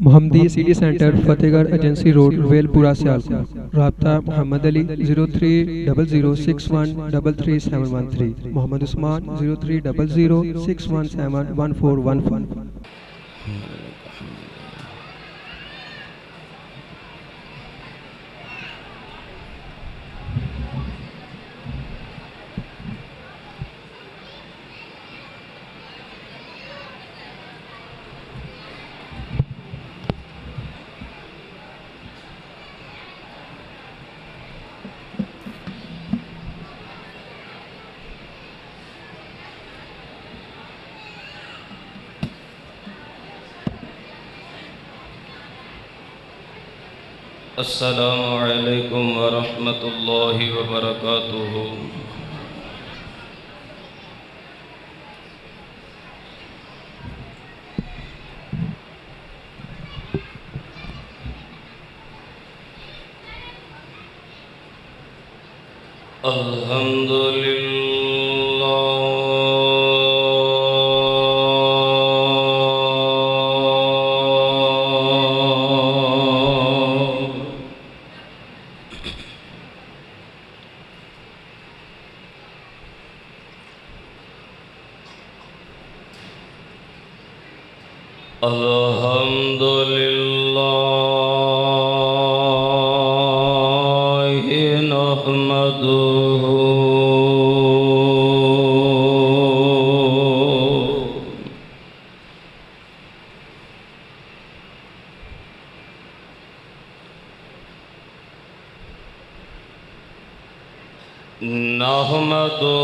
محمدی city centre فتح گڑھ agency road rail پورا سیالکوٹ۔ رابطہ محمد علی 030061337113، محمد عثمان 030061711415۔ السلام علیکم ورحمۃ اللہ وبرکاتہ۔ الحمد للہ نحمدہ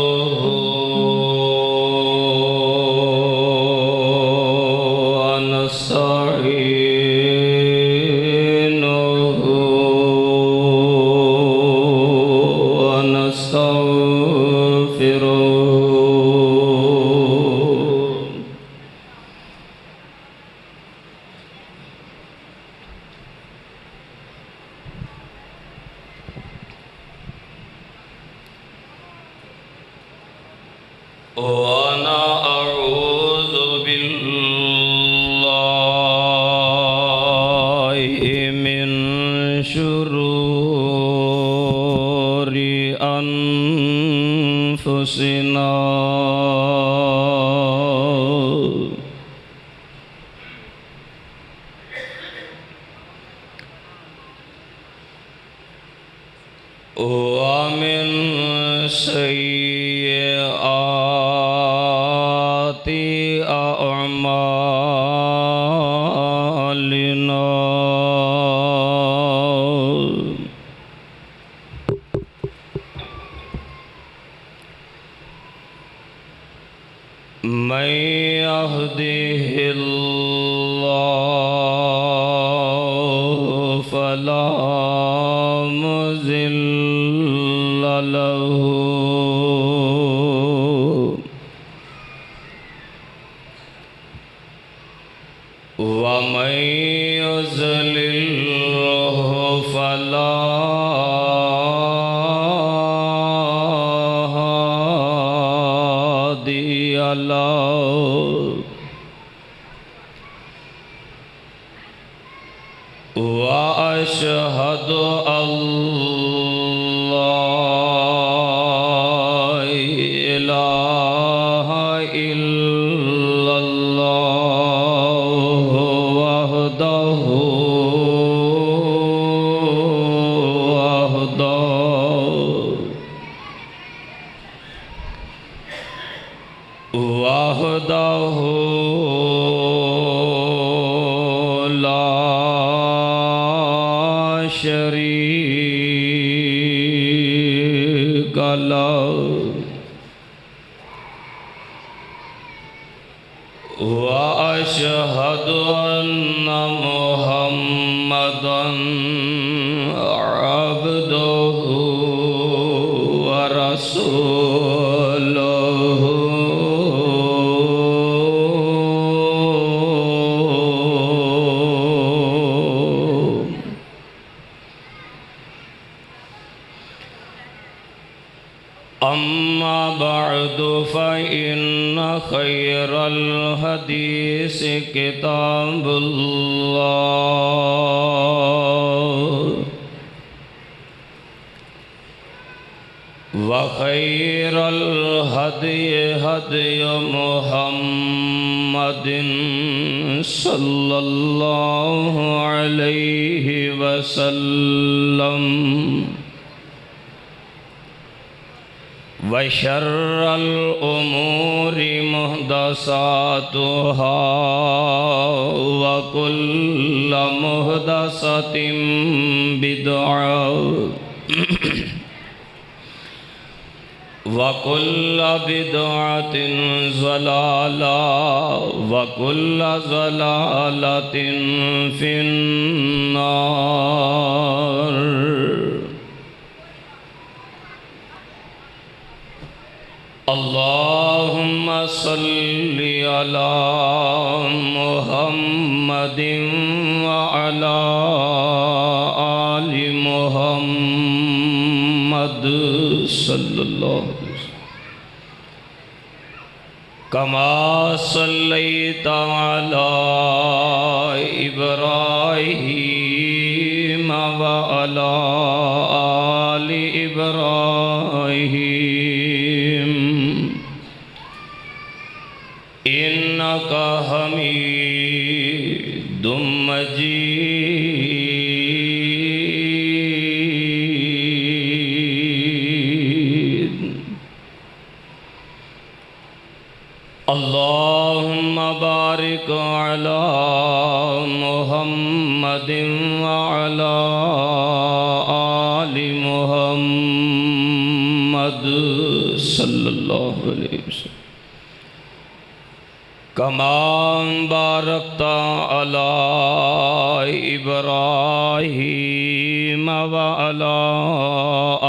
وَأَنَا أَعُوذُ بِاللَّهِ مِن شُرُورِ أَنفُسِنَا وَمِن سَيِّئَاتِ أَعْمَالِنَا مَن يَهْدِهِ اللَّهُ فَلَا مُضِلَّ لَهُ وَمَن يُضْلِلْهُ فَلَا هَادِيَ لَهُ وَأَشْهَدُ أَن لَّا إِلَٰهَ إِلَّا اللَّهُ وحده لا شريك له وأشهد أن محمدًا عبده ورسوله أما بعد فإن خير الحديث كتاب الله وخير الهدي هدي محمد صلى الله عليه وسلم وشر الأمور محدثاتها وكل محدثة بدعة وكل بدعة ضلالة وكل ضلالة في النار. اللهم صل على محمد وعلى آل محمد صلی اللہ علیہ وسلم كما صليت على إبراهيم وعلى آل إبراهيم إنك حميد مجيد. اللهم بارك على محمد وعلى آل محمد صلی اللہ علیہ وسلم كما باركت على إبراهيم وعلى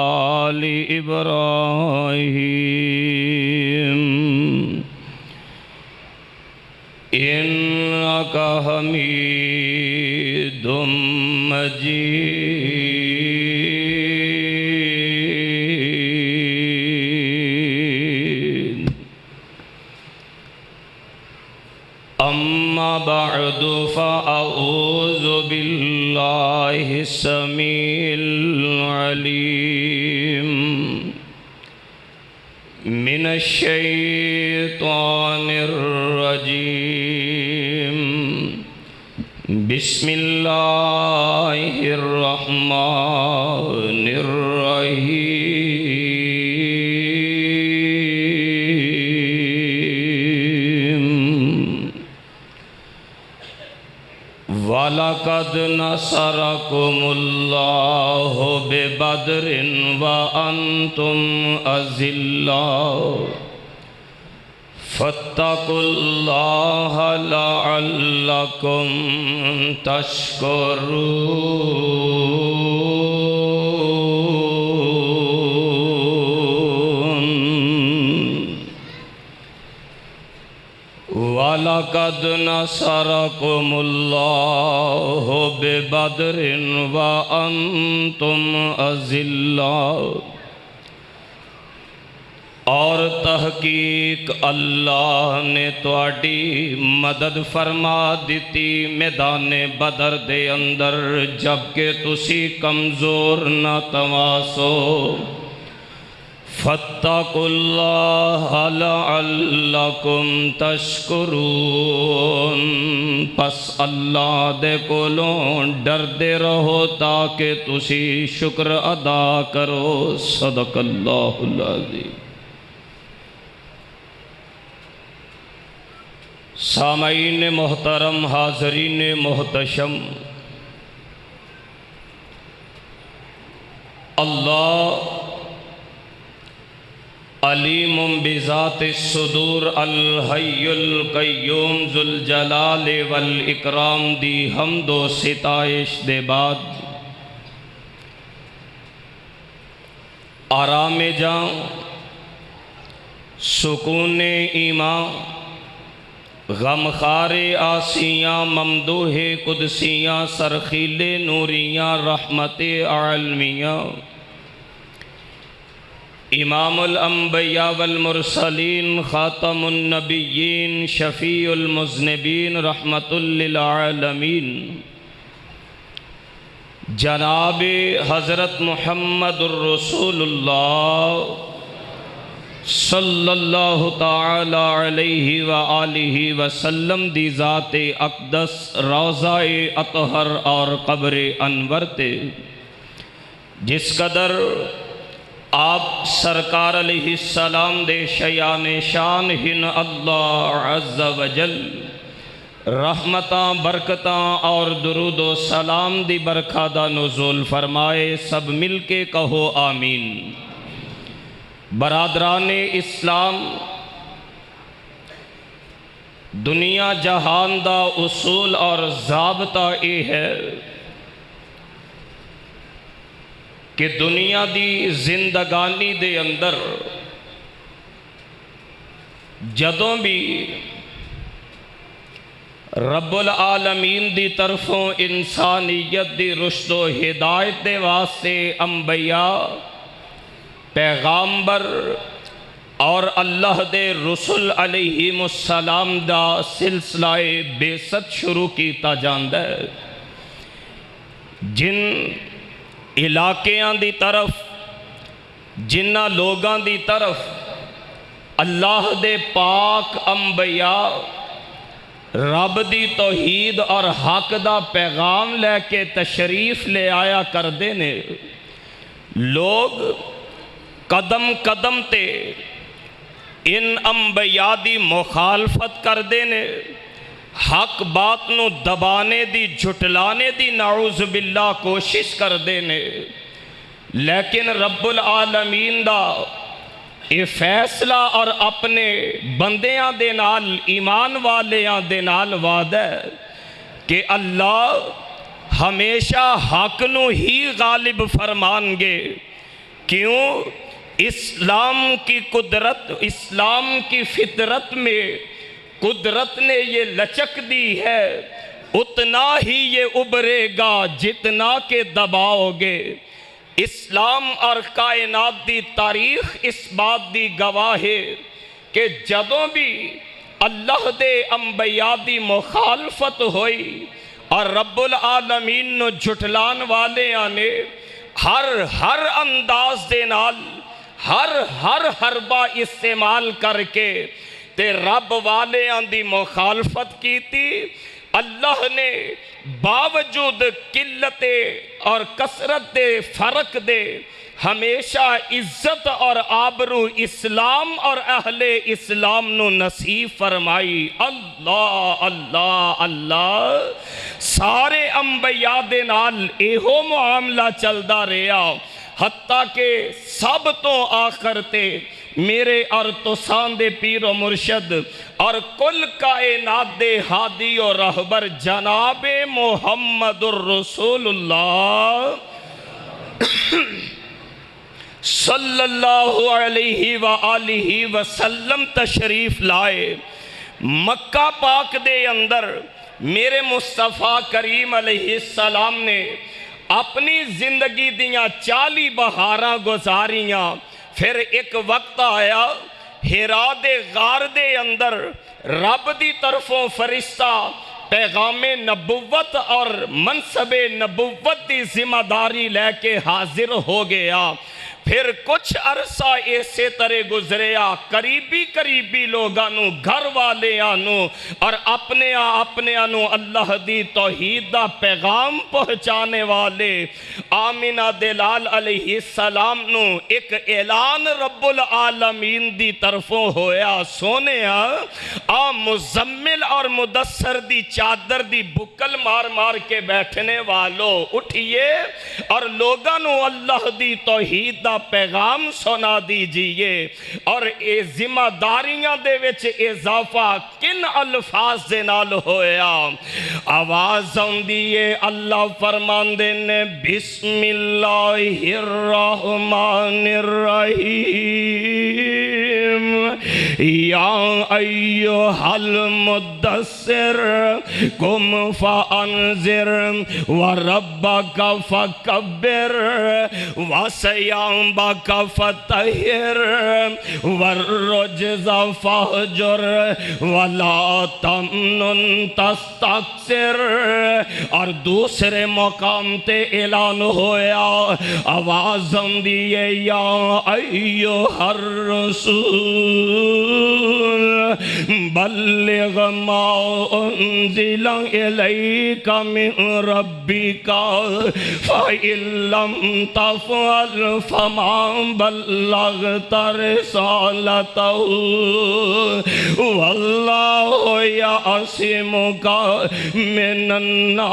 آل إبراهيم إنك حميد مجيد. أما بعد فأعوذ بالله السميع العليم من الشيطان الرجيم. بسم الله الرحمن الرحيم. وَلَقَدْ نَصَرَكُمُ اللَّهُ بِبَدْرٍ وَأَنْتُمْ أَذِلَّةٌ فَاتَّقُوا اللَّهَ لَعَلَّكُمْ تَشْكُرُونَ. وَلَقَدْ نَصَرَكُمُ اللَّهُ بِبَدْرٍ وَأَنْتُمْ أَذِلَّةٌ. اور تحقیق اللہ نے تواڈی مدد فرما دیتی میدان بدر دے اندر جبکہ تسی کمزور نہ تواسو. فَاتَّقُوا اللَّهَ لَعَلَّكُمْ تَشْكُرُونَ. پس اللہ دے کولوں ڈر دے رہو تاکہ تسی شکر ادا کرو. صدق اللہ العظیم. سامعین محترم، حاضرین محتشم، اللہ علیم بذات الصدور الحی القیوم ذوالجلال والاکرام دی حمد و ستائش دے بعد آرام جاں، سکون ایمان، غمخار آسیاں، ممدوح قدسیاں، سرخیل نوریاں، رحمت عالمیاں، امام الانبیاء والمرسلین، خاتم النبیین، شفیع المذنبین، رحمت للعالمین، جناب حضرت محمد الرسول اللہ صلی اللہ تعالی علیہ وآلہ وسلم دی ذات اقدس روضہ اطہر اور قبر انور تے جس قدر آپ سرکار علیہ السلام دے شیان شان ہن اللہ عز و جل رحمتاں برکتاں اور درود و سلام دی برکھا دا نزول فرمائے، سب مل کے کہو آمین۔ برادران اسلام، دنیا جہان دا اصول اور ضابطہ یہ ہے کہ دنیا دی زندگانی دے اندر جدوں بھی رب العالمین دی طرفوں انسانیت دی رشد و ہدایت دے واسطے انبیاء، پیغامبر اور اللہ دے رسول علیہم السلام دا سلسلہ بعثت شروع کیتا جاندا ہے۔ جن علاقیاں دی طرف، جنہ لوگاں دی طرف اللہ دے پاک انبیاء رب دی توحید اور حق دا پیغام لے کے تشریف لے آیا کردے نے، لوگ قدم قدم تے ان انبیاء دی مخالفت کردے نے، حق بات نو دبانے دی، جھٹلانے دی نعوذ باللہ کوشش کردے نے، لیکن رب العالمین دا یہ فیصلہ اور اپنے بندیاں دے نال، ایمان والیاں دے نال وعدہ ہے کہ اللہ ہمیشہ حق نو ہی غالب فرمان گے۔ کیوں؟ اسلام کی قدرت، اسلام کی فطرت میں قدرت نے یہ لچک دی ہے، اتنا ہی یہ ابھرے گا جتنا کہ دباؤ گے۔ اسلام اور کائنات دی تاریخ اس بات دی گواہ ہے کہ جدوں بھی اللہ دے انبیاء دی مخالفت ہوئی اور رب العالمین نو جھٹلان والے آنے ہر انداز دے نال ہر حربہ استعمال کر کے تے رب والے دی مخالفت کی تھی، اللہ نے باوجود قلت اور کثرت دے فرق دے ہمیشہ عزت اور آبرو اسلام اور اہل اسلام نو نصیب فرمائی۔ اللہ اللہ اللہ، سارے انبیاء دے نال ایہو معاملہ چلدا رہا، حتیٰ کہ سب تو آخر تے میرے اور تساں دے پیر و مرشد اور کل کائنات دے ہادی و رہبر جناب محمد الرسول اللہ صلی اللہ علیہ وآلہ وسلم تشریف لائے۔ مکہ پاک دے اندر میرے مصطفیٰ کریم علیہ السلام نے اپنی زندگی دیاں 40 بہاراں گزاریاں، پھر ایک وقت آیا ہیرا دے غار دے اندر رب دی طرفوں فرشتہ پیغام نبوت اور منصب نبوت دی ذمہ داری لے کے حاضر ہو گیا۔ پھر کچھ عرصہ ایسے طرح گزریا، قریبی لوگانو، گھر والے آنو اور اپنے آنو اللہ دی توحید دا پیغام پہنچانے والے آمینہ دلال علیہ السلام نو ایک اعلان رب العالمین دی طرفوں ہویا، سونے مزمل اور مدثر دی چادر دی بکل مار مار کے بیٹھنے والو اٹھئے اور لوگانو اللہ دی توحید دا پیغام سنا دیجئے۔ اور اے ذمہ داریاں دے وچ اضافہ کن الفاظ دے نال ہویا؟ آواز آندیے اللہ فرماندے نے بسم اللہ الرحمن الرحیم یا ایھا المدثر قم فانذر وربک فکبر وثیابک فطہر والرجز فاہجر ولا تمنن تستکثر۔ اور دوسرے مقام تے اعلان ہویا، آواز دیئے یا ایھا الرسول بلغ ما انزل الیک من ربک فإن لم تفعل فما بلغت رسالتہ واللہ یعصمک من الناس۔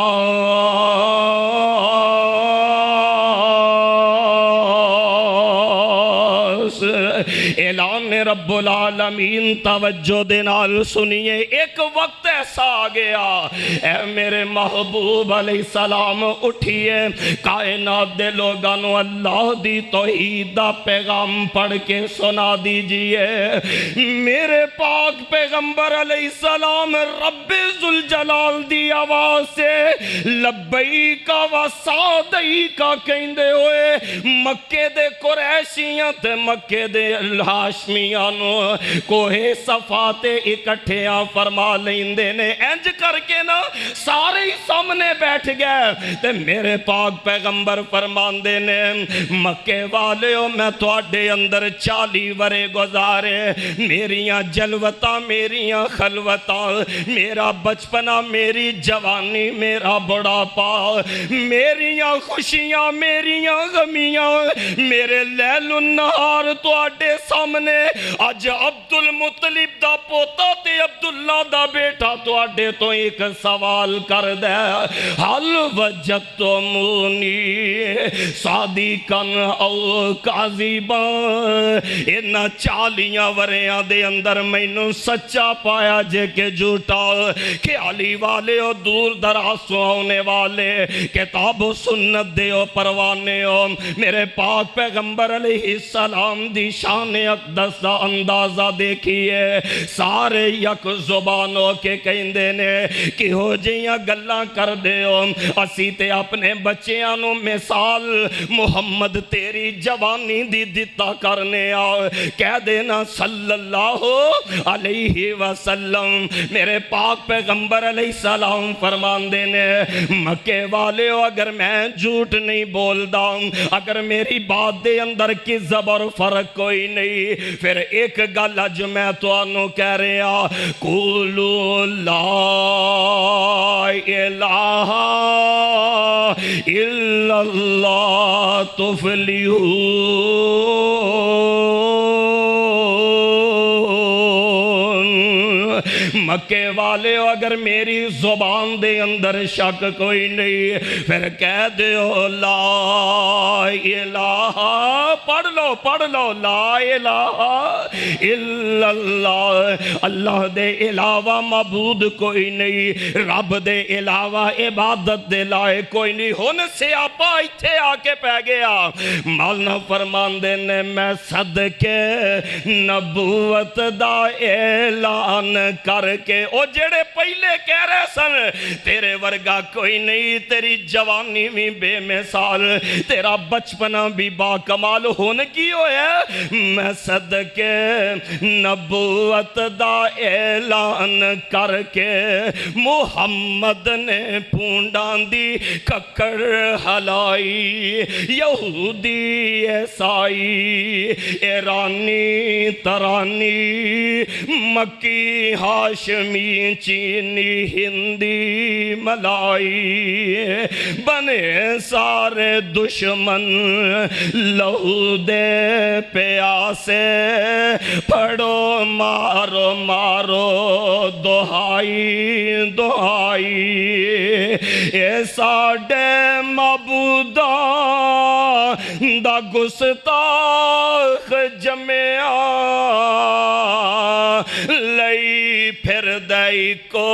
اعلان رب العالمین توجہ دے نال سنیے، ایک وقت ایسا آ گیا، اے میرے محبوب علیہ السلام اٹھئے، کائنات دے لوگانو اللہ دی توحید دا پیغام پڑھ کے سنا دیجئے۔ میرے پاک پیغمبر علیہ السلام رب ذوالجلال دی آواز سے لبیک و سعدیک کہندے ہوئے مکے دے قریشیاں تے مکے دے ہاشمیاں نو کوہ صفا تے اکٹھیاں فرما لیندے نے۔ انج کر کے نا سارے سامنے بیٹھ گئے تے میرے پاک پیغمبر فرماندے نے مکے والیو میں تواڈے اندر 40 ورے گزارے، میریاں جلوتاں میریاں خلوتاں، میرا بچپنا میری جوانی میرا بڑھاپا، میریاں خوشیاں میریاں غمیاں، میرے لیل النہار تواڈے سامنے۔ اج عبد المطلب دا پوتا تے عبداللہ دا بیٹا تواڈے تو ایک سوال کر دے، حل وجدتمونی صادقا او کاذبا، انہاں 40 وریاں دے اندر مینوں سچا پایا جے کہ جھوٹا؟ کہ علی والے ہو دور دراز سے آنے والے، کتاب و سنت دے ہو پروانے ہو، میرے پاک پیغمبر علیہ السلام دی شان اقدس دا اندازہ دیکھیے، سارے یک زبان ہو کے کہندے نے کہ ہو جیاں گلاں کر دے ہو، اسی تے اپنے بچیاں نو مثال محمد تیری جوانی دی دتا کرنے آؤ، کہہ دینا صلی اللہ علیہ وسلم۔ میرے پاک پیغمبر علیہ السلام فرمان دینے مکے والے ہو، اگر میں جھوٹ نہیں بولدا، اگر میری بات دے اندر کذب اور فرق کوئی نہیں، پھر ایک گل اج میں تانوں کہہ رہا، قولوا لا الہ الا اللہ تفلحون۔ مکے والے ہو، اگر میری زبان دے اندر شک کوئی نہیں، پھر کہہ دیو لا الہ، پڑھ لو لا الہ الا اللہ، اللہ دے علاوہ معبود کوئی نہیں، رب دے علاوہ عبادت دے لائے کوئی نہیں۔ ہن سیاپا ایتھے آ کے پہ گیا، مولانا فرمان دینے میں صدقے نبوت دا اعلان کر کے، او جڑے پہلے کہہ رہے سن تیرے ورگا کوئی نہیں، تیری جوانی بھی بے مثال، تیرا بچپنا بھی با کمال، ہون کی ہویا میں صدقے نبوت دا اعلان کر کے محمد نے پونڈان دی ککڑ ہلائی، یہودی عیسائی ایرانی ترانی مکی ہاشمی چینی ہندی ملائی، بنے سارے دشمن لہو دے پیاسے، پڑھو مارو مارو دہائی دہائی، اے ساڈے معبوداں دا گستاخ جمیا لئی پھر دائی کو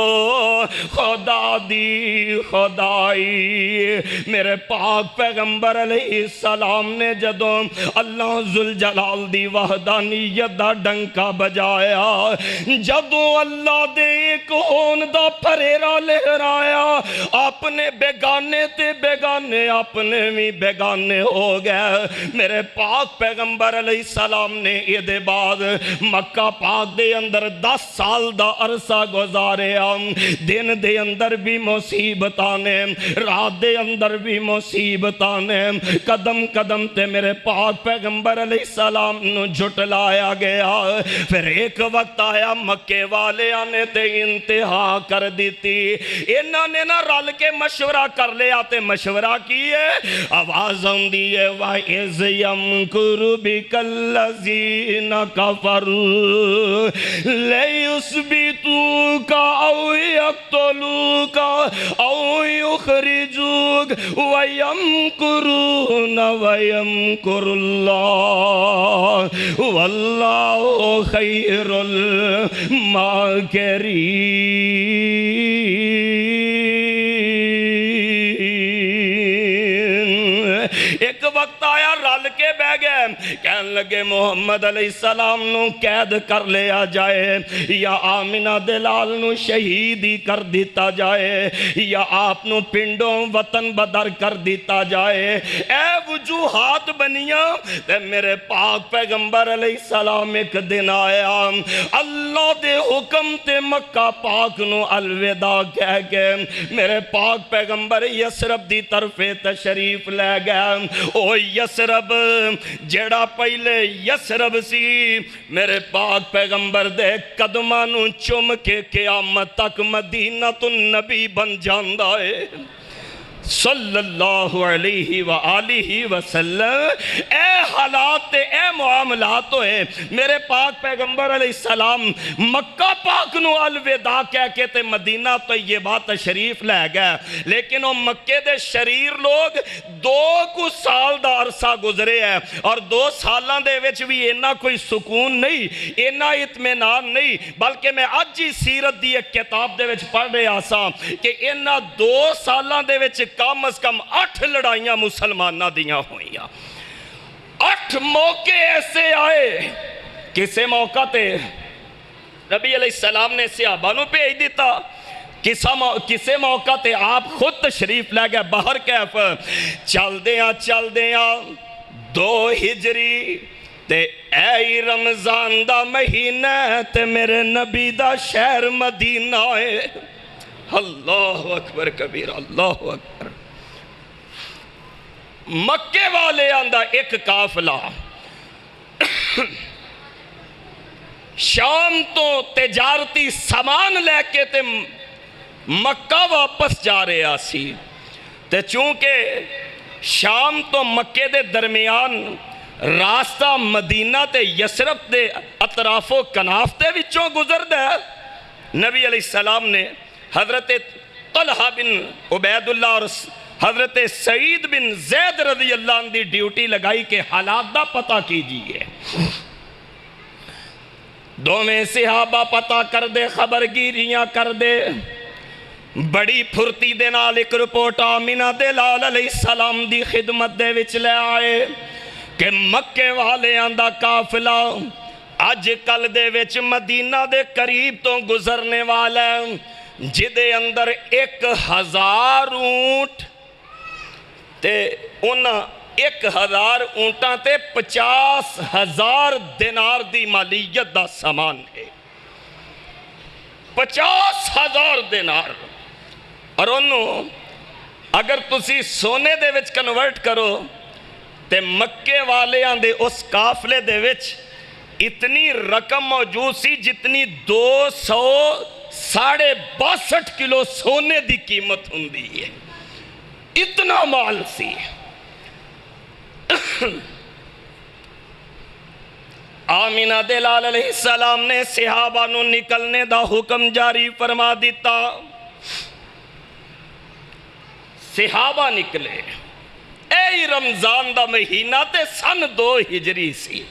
خدا دی خدائی میرے پاک پیغمبر علیہ السلام نے جدوں اللہ ذوالجلال دی وحدانیت دا ڈنکا بجایا جدوں اللہ دے ایک ہون دا پھریرا لہرایا اپنے بیگانے تے بیگانے اپنے بھی بیگانے ہو گئے میرے پاک پیغمبر علیہ السلام نے یہ دے بعد مکہ پاک دے اندر 10 سال دا عرصہ گزارے دن دے اندر بھی مصیبتانے رات دے اندر بھی مصیبتانے قدم قدم تے میرے پاک پیغمبر علیہ السلام نو جھٹلایا گیا پھر ایک وقت آیا مکے والے آنے تے انتہا کر دیتی انہوں نے نہ رل کے مشورہ کر لیا تے مشورہ کیے آواز آندی ہے وَإِذْ يَمْكُرُ بِكَ الَّذِينَ كَفَرُوا لَيُثْبِتُوكَ أَوْ يَقْتُلُوكَ أَوْ يُخْرِجُوكَ وَيَمْكُرُونَ وَيَمْكُرُ اللَّهُ وَاللَّهُ خَيْرُ الْمَاكِرِينَ ایک وقت آیا رل کے بہ گئے کہنے لگے محمد علیہ السلام نو قید کر لیا جائے یا آمنہ دلال نو شہیدی کر دیتا جائے یا آپ نو پنڈوں وطن بدر کر دیتا جائے اے وجوہات بنیاں تے میرے پاک پیغمبر علیہ السلام ایک دن آیا اللہ دے حکم تے مکہ پاک نو الوداع کہہ کے میرے پاک پیغمبر یسرب دی طرف تشریف لے گئے او یسرب جیڑا پہلے یسرب سی میرے پاک پیغمبر دے قدمانو چم کے قیامت تک مدینہ النبی بن جاندہ ہے صلی اللہ علیہ وآلہ وسلم اے حالات اے معاملات ہوئے میرے پاک پیغمبر علیہ السلام مکہ پاک نو الوداع کہہ کے تے مدینہ طیبہ تشریف لے گئے لیکن وہ مکے دے شریر لوگ 2 سال دا عرصہ گزرے ہیں اور 2 سالاں دے وچ بھی اینا کوئی سکون نہیں اینا اطمینان نہیں بلکہ میں آج ہی سیرت دی ایک کتاب دے وچ پڑھ رہے آساں کہ اینا 2 سالاں دے وچ کم از کم 8 لڑائیاں مسلمانہ دیاں ہوئیاں 8 موقع ایسے آئے کسے موقع تے نبی علیہ السلام نے صحابانوں پہ ہی دیتا کسے موقع تے آپ خود تشریف لے گئے باہر کیف چل دیاں 2 ہجری تے اے رمضان دا مہینہ تے میرے نبی دا شہر مدینہ ہے اللہ اکبر کبیر اللہ اکبر مکے والے آندہ ایک قافلہ شام تو تجارتی سامان لے کے تے مکہ واپس جا رہے آسی تے چونکہ شام تو مکے دے درمیان راستہ مدینہ تے یسرب دے اطراف و کناف تے وچوں گزر دے نبی علیہ السلام نے حضرت طلحہ بن عبید اللہ اور حضرت سعید بن زید رضی اللہ عنہ دی ڈیوٹی لگائی کہ حالات دا پتہ کیجئے میں صحابہ پتہ کر دے خبر گیریاں کر دے بڑی پھرتی دے نال ایک رپورٹ آمینہ دلال علیہ السلام دی خدمت دے وچ لے آئے کہ مکے والے آندہ قافلہ آج کل دے وچ مدینہ دے قریب تو گزرنے والا جدے اندر 1000 اونٹ تے انہاں 1000 اونٹاں تے 50,000 دینار دی مالیت دا سامان ہے 50,000 دینار اور انہوں اگر تسی سونے دے وچ کنورٹ کرو تے مکے والے آندے اس قافلے دے وچ اتنی رقم موجود سی جتنی 262 کلو سونے دی قیمت ہوندی ہے اتنا مال سی آمینہ دلال علیہ السلام نے صحابہ نو نکلنے دا حکم جاری فرما دیتا صحابہ نکلے اے رمضان دا مہینہ تے سن 2 ہجری سی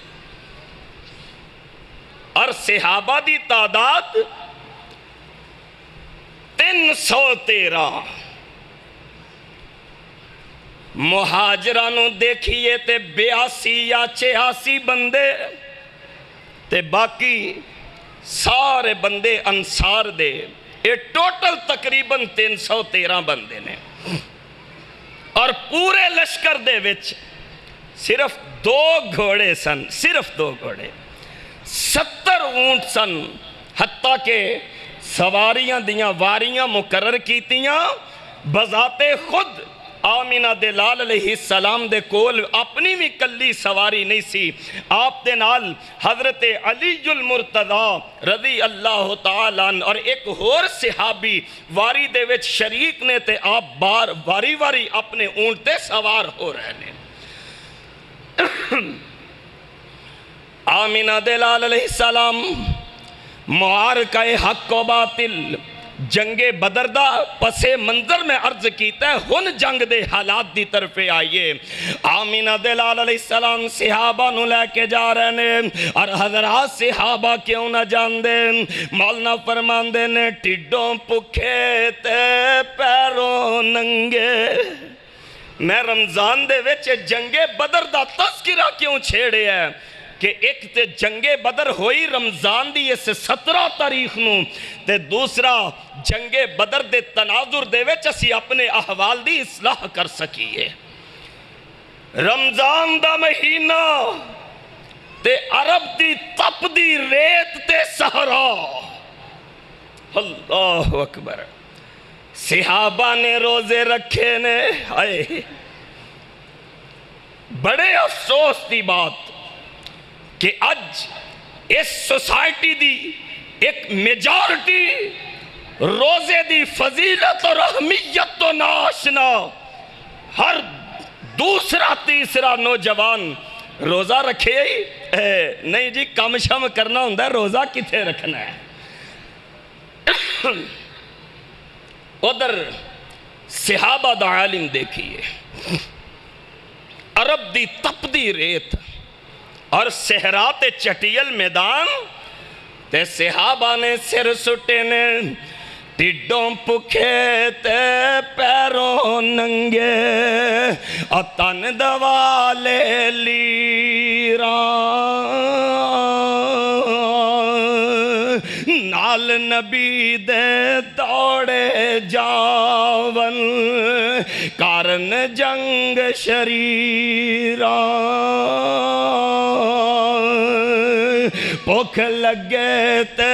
اور صحابہ دی تعداد 313 مہاجرانوں دیکھئے تے 82 یا 86 بندے تے باقی سارے بندے انصار دے یہ ٹوٹل تقریباً 313 بندے نے اور پورے لشکر دے وچ صرف 2 گھوڑے سن صرف 2 گھوڑے 70 اونٹ سن حتیٰ کہ سواریاں دیاں واریاں مقرر کیتیاں بذات خود آمینہ دلال علیہ السلام دے کول اپنی بھی کلی سواری نہیں سی آپ دے نال حضرت علی المرتضی رضی اللہ تعالیٰ عنہ اور ایک اور صحابی واری دے وچ شریک نے تے آپ واری واری اپنے اونٹ تے سوار ہو رہے نے آمینہ دلال علیہ السلام معارکہ حق و باطل جنگ بدر دا پس منظر میں عرض کیتا ہے ہن جنگ دے حالات دی طرف آئیے آمینہ دلال علیہ السلام صحابہ نو لے کے جا رہے نے اور حضرات صحابہ کیوں نہ جان دے مولانا فرمان دے نے ٹڈوں پکھے تے پیروں ننگے میں رمضان دے وچ جنگ بدر دا تذکرہ کیوں چھیڑے ہے کہ ایک تے جنگ بدر ہوئی رمضان دی اس 17 تاریخ نو تے دوسرا جنگ بدر دے تناظر دے وچ اسی اپنے احوال دی اصلاح کر سکیے رمضان دا مہینہ تے عرب دی تپ دی ریت تے صحرا اللہ اکبر صحابہ نے روزے رکھے نے آئے بڑے افسوس دی بات کہ اج اس سوسائٹی دی ایک میجارٹی روزے دی فضیلت اور اہمیت تو ناشنا ہر دوسرا تیسرا نوجوان روزہ رکھے ہی نہیں جی کم شم کرنا ہوندہ ہے روزہ کتے رکھنا ہے ادھر صحابہ دا عالم دیکھئے عرب دی تپ دی ریت اور صحرات چٹیل میدان تے صحابہ نے سر سٹے نے ٹڈوں پکھے تے پیروں ننگے تن دوالے لیران نال نبی دے دوڑے جاون کارن جنگ شریران بھوک لگے تے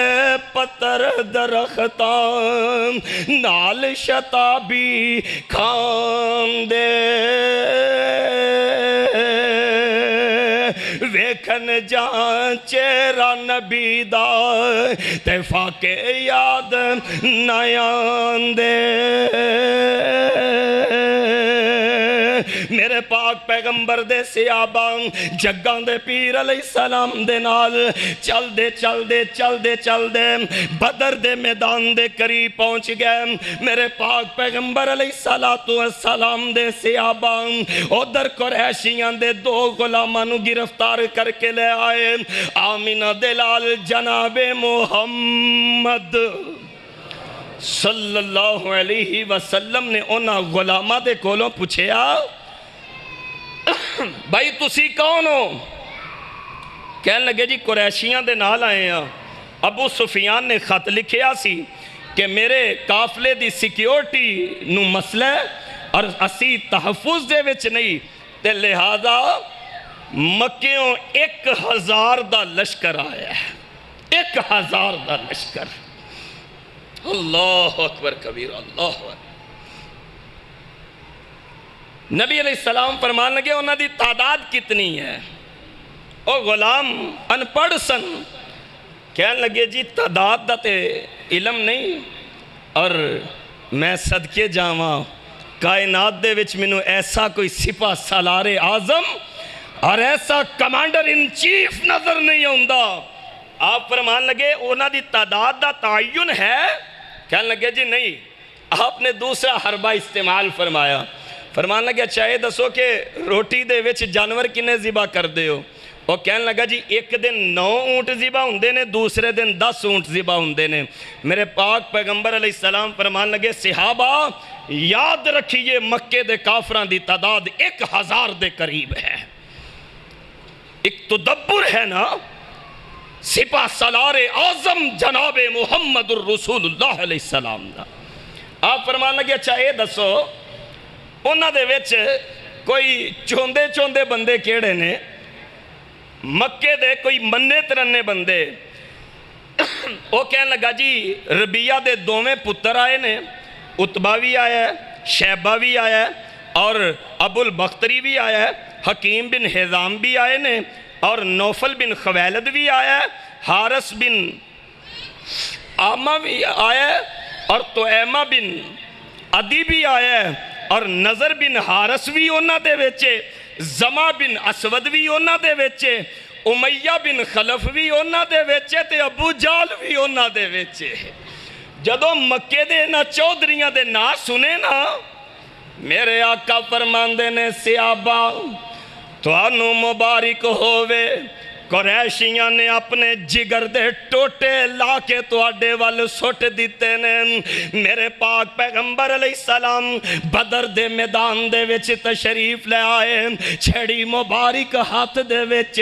پتر درختان نال شتابی کھان دے ویکھن جان چہرہ نبی دا تے فاقے یاد نیان دے میرے پاک پیغمبر دے صحابہ جگاں دے پیر علیہ السلام دے نال چل دے بدر دے میدان دے قریب پہنچ گئے میرے پاک پیغمبر علیہ السلام دے صحابہ ادھر قریشیاں دے 2 غلاماں نو گرفتار کر کے لے آئے آمینہ دلال جناب محمد صلی اللہ علیہ وسلم نے انہاں غلامہ دے کولوں پوچھیا بھائی تسی کون ہو کہنے لگے جی قریشیاں دے نال آئے ہیں ابو سفیان نے خط لکھیا سی کہ میرے قافلے دی سیکیورٹی نو مسئلہ اور اسی تحفظ دے وچ نہیں تے لہذا مکیوں 1000 دا لشکر آیا ہے 1000 دا لشکر اللہ اکبر کبیر اللہ اکبر نبی علیہ السلام فرمان لگے انہاں دی تعداد کتنی ہے او غلام ان پڑھ سن کہنے لگے جی تعداد دا تے علم نہیں اور میں صدقے جاواں کائنات دے وچ منو ایسا کوئی سپاہ سالار اعظم اور ایسا کمانڈر ان چیف نظر نہیں ہوندہ آپ فرمان لگے انہاں دی تعداد دا تعین ہے کہنے لگے جی نہیں آپ نے دوسرا حربہ استعمال فرمایا فرمان لگا چاہے دسو کہ روٹی دے وچ جانور کنے ذبح کر دے ہو؟ وہ کہنے لگا جی ایک دن 9 اونٹ ذبح ہوندے نے، دوسرے دن 10 اونٹ ذبح ہوندے نے۔ میرے پاک پیغمبر علیہ السلام فرمان لگے صحابہ یاد رکھیے مکے دے کافران دی تعداد 1000 دے قریب ہے۔ ایک تدبر ہے نا، سپہ سالار اعظم جناب محمد الرسول اللہ علیہ السلام دا۔ آپ فرمان لگے چاہے دسو انہاں دے وچ کوئی چوندے بندے کیڑے نے؟ مکے دے کوئی مننے ترنے بندے۔ وہ کہنے لگا جی ربیہ دے دوویں پتر آئے نے، عتبہ بھی آیا ہے، شیبہ بھی آیا ہے، اور ابو البختری بھی آیا ہے، حکیم بن حزام بھی آئے نے، اور نوفل بن خویلد بھی آیا ہے، حارث بن آمہ بھی آیا ہے، اور تویمہ بن عدی بھی آیا ہے، اور نظر بن حارث بھی انہاں دے وچے، زما بن اسود بھی انہاں دے وچے، امیہ بن خلف بھی انہاں دے وچے، تے ابو جال بھی انہاں دے وچے۔ جدوں مکے دے نہ چودھریاں دے نا سنے نا، میرے آقا فرماندے نے صحابہ توانو مبارک ہووے، قریشیاں نے اپنے جگر دے ٹوٹے لا کے تواڈے وال سٹ دیتے نے۔ میرے پاک پیغمبر علیہ السلام بدر دے میدان دے وچ تشریف لے آئے، چھڑی مبارک ہاتھ دے وچ،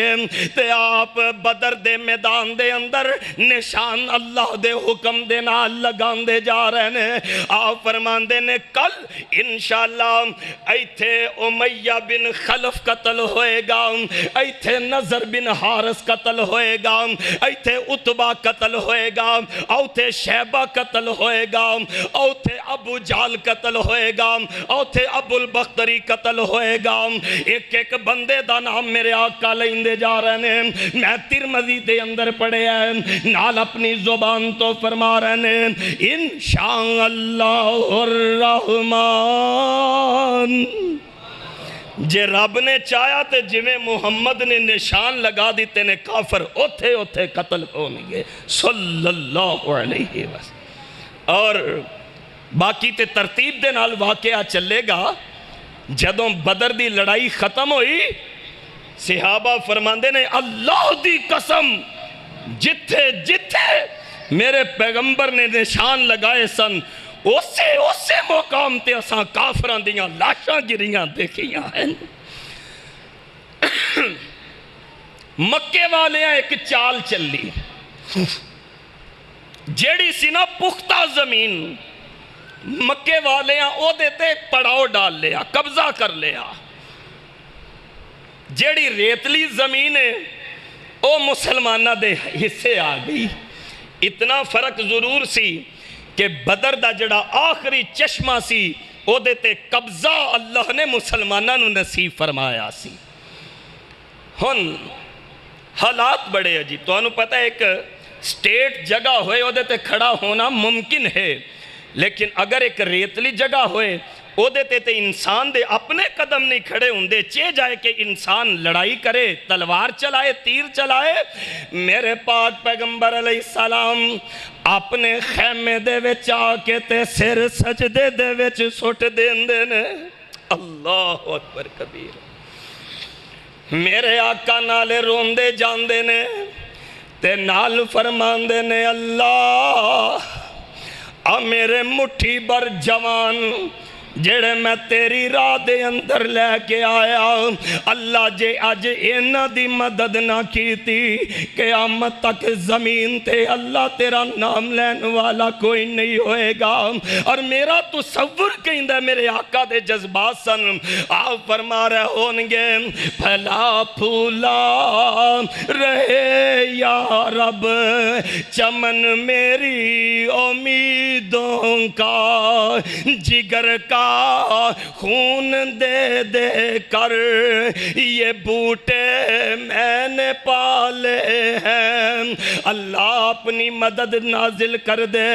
تے آپ بدر دے میدان دے اندر نشان اللہ دے حکم دے نال لگان دے جا رہے ہیں۔ آپ فرمان دے نے کل انشاءاللہ ایتھے امیہ بن خلف قتل ہوئے گا، ایتھے نظر بن حارث قتل ہوئے گا، ایتھے عتبہ قتل ہوئے گا، اوتھے شیبہ قتل ہوئے گا، اوتھے ابو جال قتل ہوئے گا، اوتھے ابو البختری قتل ہوئے گا۔ ایک ایک بندے دا نام میرے آقا لیندے جا رہے ہیں۔ میں ترمذی دے اندر پڑھے ہیں، نال اپنی زبان تو فرما رہے ہیں انشاءاللہ الرحمن، جے رب نے چاہیا تے جویں محمد نے نشان لگا دیتے نے کافر اوتھے قتل ہونگے صلی اللہ علیہ وسلم۔ اور باقی تے ترتیب دے نال واقعہ چلے گا۔ جدوں بدر دی لڑائی ختم ہوئی، صحابہ فرماندے نے اللہ دی قسم جتھے میرے پیغمبر نے نشان لگائے سن اسے مقام تے اساں کافران دیاں لاشاں گریاں دیکھیاں ہیں۔ مکے والے ایک چال چلی جیڑی سی نا پختہ زمین، مکے والے او دیتے پڑاؤ ڈال لیا، قبضہ کر لیا۔ جیڑی ریتلی زمین ہے او مسلمانہ دے حصے آ گئی۔ اتنا فرق ضرور سی کہ بدر دا جڑا آخری چشمہ سی او دیتے قبضہ اللہ نے مسلمانہ نو نصیب فرمایا سی۔ ہن حالات بڑے عجیب، تو انہوں پتہ ہے ایک سٹیٹ جگہ ہوئے او دیتے کھڑا ہونا ممکن ہے، لیکن اگر ایک ریتلی جگہ ہوئے او دیتے تے انسان دے اپنے قدم نہیں کھڑے ہوندے، چے جائے کہ انسان لڑائی کرے، تلوار چلائے، تیر چلائے۔ میرے پاک پیغمبر علیہ السلام اپنے خیمے دے وچ آ کے تے سر سجدے دے وچ سٹ دیندے نے۔ اللہ اکبر کبیر۔ میرے آقا نالے روندے جاندے نے تے نال فرماندے نے اللہ آ میرے مٹھی بر جوان جڑے میں تیری راہ دے اندر لے کے آیا، اللہ جے اج اینا دی مدد نہ کیتی قیامت تک زمین تے اللہ تیرا نام لین والا کوئی نہیں ہوئے گا۔ اور میرا تصور کہندہ میرے آقا دے جذبات سن، آپ فرما رہے ہونگے پھلا پھولا رہے یا رب چمن میری امیدوں کا، جگر کا خون دے دے کر یہ بوٹے میں نے پالے ہیں۔ اللہ اپنی مدد نازل کر دے،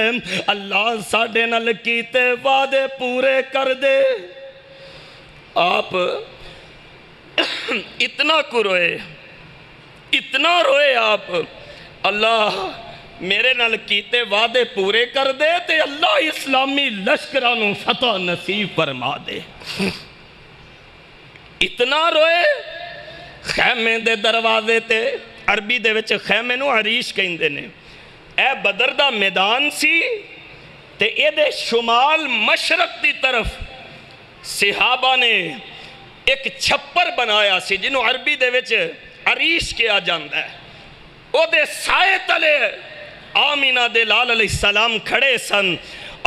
اللہ ساڑھے نال کیتے وعدے پورے کر دے۔ آپ اتنا کو روئے، اتنا روئے آپ، اللہ میرے نال کیتے وعدے پورے کر دے تے اللہ اسلامی لشکرانوں فتح نصیب فرما دے۔ اتنا روئے خیمے دے دروازے تے، عربی دے وچ خیمے نو عریش کہندے نے، اے بدر دا میدان سی تے اے دے شمال مشرق دی طرف صحابہ نے ایک چھپر بنایا سی جنہوں عربی دے وچ عریش کیا جاندہ ہے، او دے سائے تلے آمینہ دے لال علیہ السلام کھڑے سن،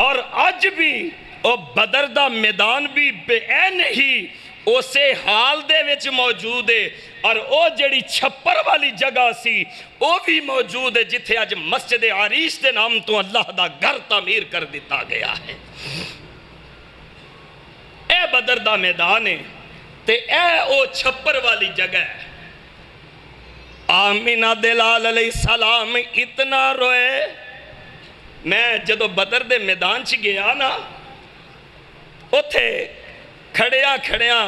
اور آج بھی او بدر دا میدان بھی بے عین ہی اسے حال دے وچ موجود ہے، اور او جڑی چھپر والی جگہ سی او بھی موجود ہے جتھے آج مسجد عریش دے نام تو اللہ دا گھر تعمیر کر دیتا گیا ہے۔ اے بدر دا میدان ہے تے اے او چھپر والی جگہ ہے۔ آمینہ دلال علیہ السلام اتنا روئے، میں جدو بدر دے میدان چ گیا نا اتھے کھڑیاں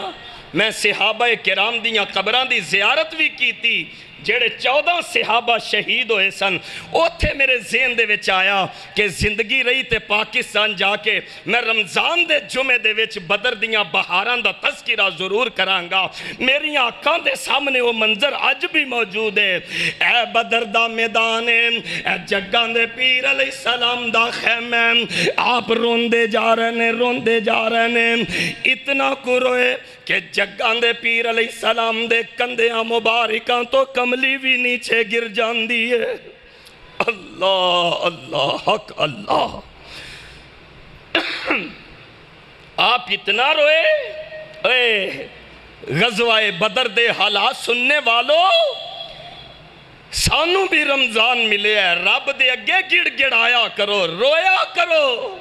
میں صحابہ کرام دیاں قبران دی زیارت بھی کی تھی، جڑے 14 صحابہ شہید ہوئے سن، اتھے میرے ذہن دے وچ آیا کہ زندگی رہی تے پاکستان جا کے میں رمضان دے جمعے دے وچ بدر دیاں بہاران دا تذکرہ ضرور کرانگا، میری آنکھاں دے سامنے وہ منظر آج بھی موجود ہے۔ اے بدر دا میدان ہے، اے جگان دے پیر علیہ السلام دا خیمہ، آپ روندے جا رہے ہیں، اتنا کو روئے کہ جگان دے پیر علیہ السلام دے کندیاں مبارکاں تو کملی بھی نیچے گر جان دیئے۔ اللہ اللہ حق اللہ، آپ اتنا روئے۔ اے غزوہ بدر دے حالات سننے والو، سانوں بھی رمضان ملے ہے، رب دے اگے گڑ گڑایا کرو، رویا کرو۔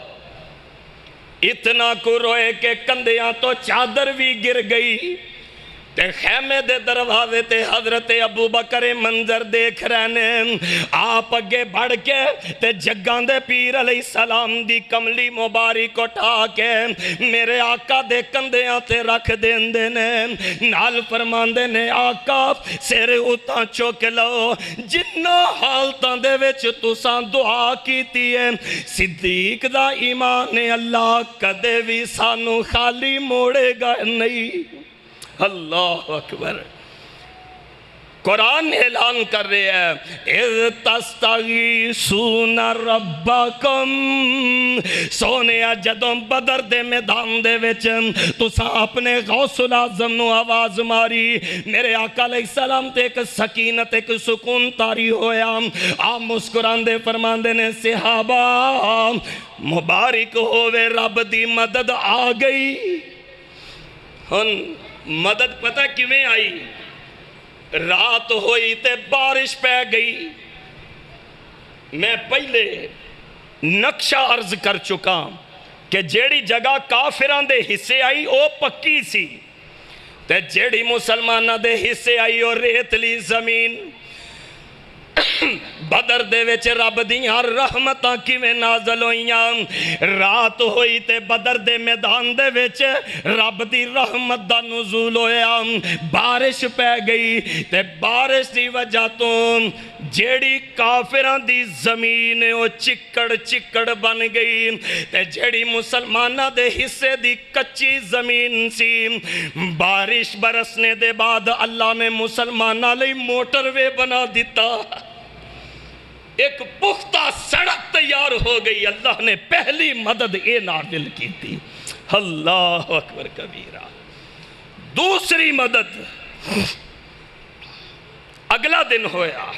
اتنا کو روئے کہ کندیاں تو چادر بھی گر گئی، تے خیمے دے دروازے تے حضرت ابو بکر منظر دیکھ رہنے، آپ اگے بڑھ کے تے جگان دے پیر علیہ السلام دی کملی مبارک اٹھا کے میرے آقا دے کندیاں تے رکھ دیندے نے، نال فرماندے نے آقا سیر اتاں چوک لو، جنہ حالتاں دے وچ تساں دعا کیتی ہے، صدیق دا ایمان اللہ کدے بھی سانو خالی موڑے گا نہیں۔ اللہ اکبر، قرآن اعلان کر رہے ہیں اِذْ تَسْتَغِیثُونَ رَبَّکُمْ، سونیا جدوں بدر دے میدان دے وچ تساں اپنے غوث العظم نو آواز ماری، میرے آقا علیہ السلام تے ایک سکینت ایک سکون تاری ہویا، آپ مسکران دے فرمان دے نے صحابہ مبارک ہوئے رب دی مدد آ گئی۔ ہن مدد پتہ کیویں آئی؟ رات ہوئی تے بارش پہ گئی۔ میں پہلے نقشہ عرض کر چکا کہ جیڑی جگہ کافران دے حصے آئی او پکی سی، تے جیڑی مسلمانہ دے حصے آئی او ریتلی زمین۔ بدر دے وچ رب دیاں رحمتاں کیویں نازل ہوئیاں، رات ہوئی تے بدر دے میدان دے وچ رب دی رحمت دا نزول ہویا، بارش پہ گئی تے بارش دی وجہ تو جیڑی کافران دی زمین او چکڑ بن گئی، تے جیڑی مسلمانہ دے حصے دی کچی زمین سی، بارش برسنے دے بعد اللہ نے مسلمانہ لئی موٹر وے بنا دیتا، ایک پختہ سڑک تیار ہو گئی، اللہ نے پہلی مدد اے نازل کی تھی۔ اللہ اکبر کبیرہ۔ دوسری مدد اگلا دن ہویا،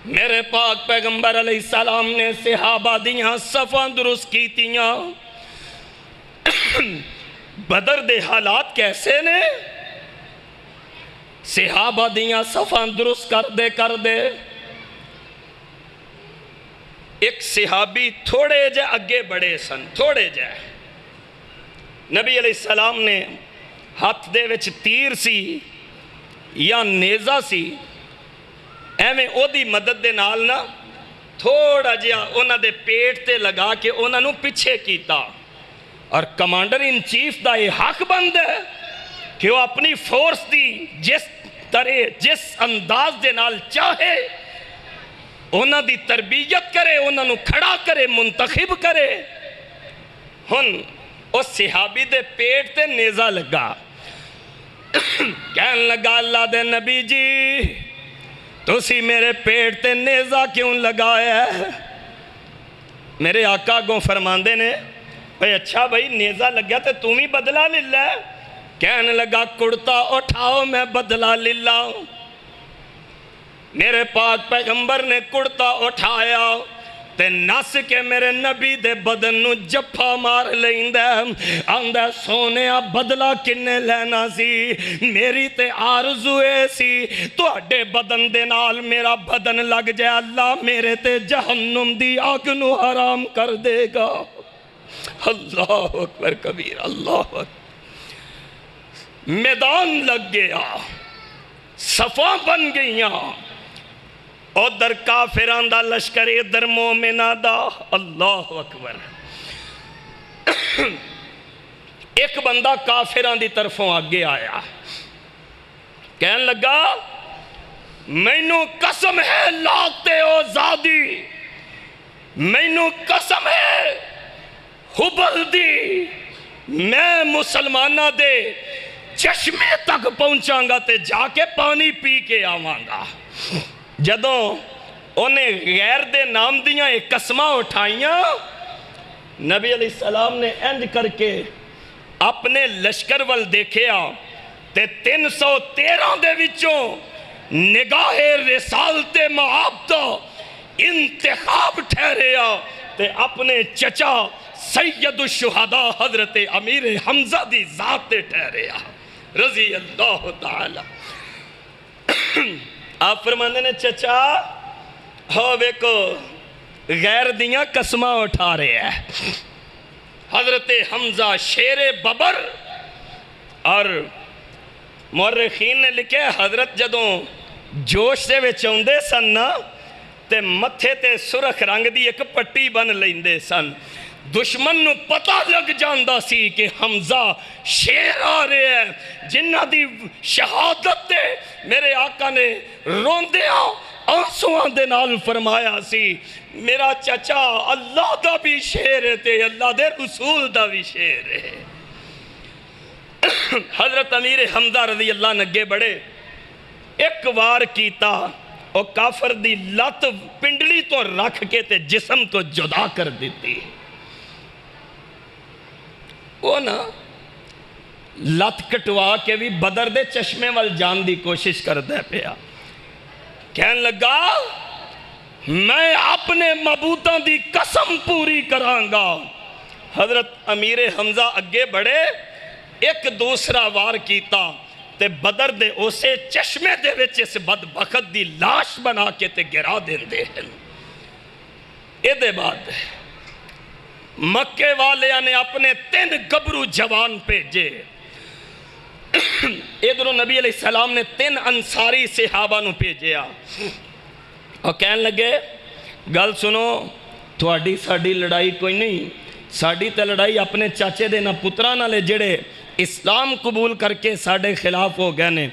میرے پاک پیغمبر علیہ السلام نے صحابہ دیاں صفاں درست کی تیاں۔ بدر دے حالات کیسے نے؟ صحابہ دیاں صفاں درست کر دے ایک صحابی تھوڑے جے اگے بڑے سن، تھوڑے جے نبی علیہ السلام نے ہاتھ دے وچ تیر سی یا نیزہ سی، ایویں او دی مدد دے نال نا تھوڑا جہا انہاں دے پیٹ تے لگا کے انہاں نو پیچھے کیتا، اور کمانڈر ان چیف دا یہ حق بند ہے کہ وہ اپنی فورس دی جس انداز دے نال چاہے انہاں دی تربیت کرے، انہاں نو کھڑا کرے، منتخب کرے۔ ہن اس صحابی دے پیٹ تے نیزہ لگا. کہن لگا اللہ دے نبی جی تسی میرے پیٹ تے نیزہ کیوں لگایا ہے؟ میرے آقا گوں فرماندے نے بھئی اچھا بھئی نیزہ لگیا تے تم ہی بدلہ لے لے. کہنے لگا کرتا اٹھاؤ میں بدلہ لے لاؤں. میرے پاک پیغمبر نے کرتا اٹھایا تے نس کے میرے نبی دے بدن نو جپا مار لیندے. آندہ سونیا بدلہ کنے لینا سی میری تے آرزوے سی تو اڈے بدن دے نال میرا بدن لگ جائے اللہ میرے تے جہنم دی آگ نو حرام کر دے گا. اللہ اکبر کبیر. اللہ اکبر. میدان لگ گیا صفاں بن گئیاں ادھر کافران دا لشکر ادھر مومنہ دا. اللہ اکبر. ایک بندہ کافران دی طرفوں آگے آیا کہنے لگا مینوں قسم ہے لاتے او زادی مینوں قسم ہے حبل دی میں مسلمانہ دے چشمے تک پہنچاں گا تے جا کے پانی پی کے آواں گا. جدوں انہیں غیر دے نام دیاں ایک قسمہ اٹھائیاں نبی علیہ السلام نے انج کر کے اپنے لشکر وال دیکھیا تے 313 دے وچوں نگاہ رسالت معابدہ انتخاب ٹھہریا تے اپنے چچا سید الشہداء حضرت امیر حمزہ دی ذات ٹھہریا رضی اللہ تعالی. آپ فرماندے نے چچا ہو بیکو غیر دیاں قسمہ اٹھا رہے ہیں. حضرت حمزہ شیر ببر اور مورخین نے لکھے حضرت جدوں جوش سے وچ اوندے سن نا تے متھے تے سرخ رنگ دی ایک پٹی بن لیندے سن. دشمن نو پتہ لگ جاندہ سی کہ حمزہ شیر آ رہے ہیں جنہ دی شہادت دے میرے آقا نے روندیاں آنسوان دے نال فرمایا سی میرا چچا اللہ دا بھی شیر ہے تے اللہ دے رسول دا بھی شیر ہے. حضرت امیر حمزہ رضی اللہ نگے بڑے ایک وار کیتا او کافر دی لت پنڈلی تو رکھ کے تے جسم تو جدا کر دیتی. وہ نا لت کٹوا کے بھی بدر دے چشمے وال جان دی کوشش کر دے پیا. کہنے لگا میں اپنے معبوداں دی قسم پوری کرانگا. حضرت امیر حمزہ اگے بڑھے ایک دوسرا وار کیتا تے بدر دے اسے چشمے دے وچ اس بدبخت دی لاش بنا کے تے گرا دین دے ہیں. اے دے بعد مکے والے نے اپنے 3 گبرو جوان بھیجے. ادھروں نبی علیہ السلام نے 3 انصاری صحابہ نو بھیجیا اور کہنے لگے گل سنو تھوڑی ساڑی لڑائی کوئی نہیں ساڑی تے لڑائی اپنے چاچے دے نہ پترہ نہ لے جڑے اسلام قبول کر کے ساڑے خلاف ہو گئے نے.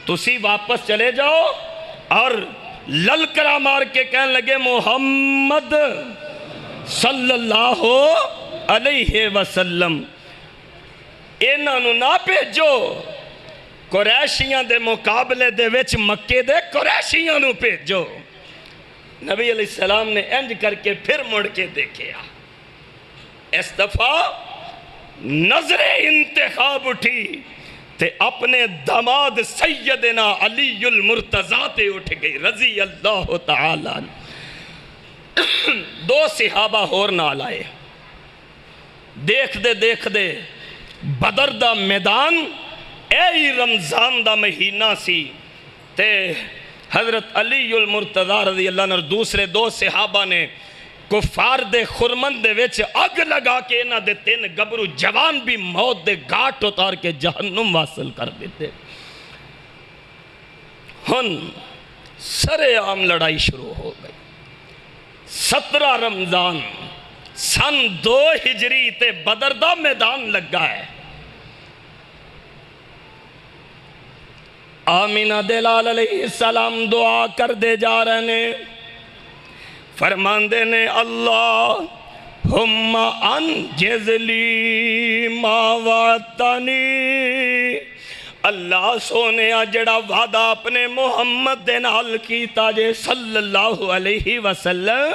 تسی واپس چلے جاؤ اور للکرہ مار کے کہنے لگے محمد صلی اللہ علیہ وسلم انہاں نو نہ بھیجو قریشیاں دے مقابلے دے وچ مکے دے قریشیاں نو بھیجو. نبی علیہ السلام نے انج کر کے پھر مڑ کے دیکھیا. اس دفعہ نظر انتخاب اٹھی تے اپنے داماد سیدنا علی المرتضیٰ تے اٹھ گئی رضی اللہ تعالی. 2 صحابہ اور نال آئے. دیکھ دے بدر دا میدان اے رمضان دا مہینہ سی تے حضرت علی المرتضیٰ رضی اللہ عنہ دوسرے 2 صحابہ نے کفار دے خرمن دے وچ اگ لگا کے انہاں دے 3 گبرو جوان بھی موت دے گھاٹ اتار کے جہنم واصل کر دیتے. ہن سرے عام لڑائی شروع ہو گئی. 17 رمضان سن 2 ہجری تے بدر دا میدان لگا ہے. آمینہ دلال علیہ السلام دعا کر دے جا رہے نے فرمان دے نے اللہ ہم انجزلی ما وعدتنی، اللہ سونے جڑا وعدہ اپنے محمد دے نال کیتا جے صلی اللہ علیہ وسلم،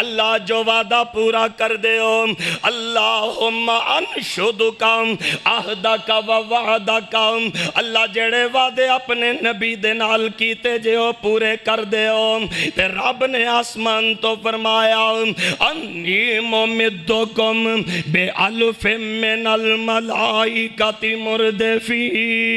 اللہ جو وعدہ پورا کر دے ہو۔ اللہم انشدکا عہدک و وعدکا، اللہ جڑے وعدے اپنے نبی دے نال کیتے جے ہو پورے کر دے ہو۔ تے رب نے آسمان تو فرمایا انی ممدکم بے الف من الملائکۃ مردفین،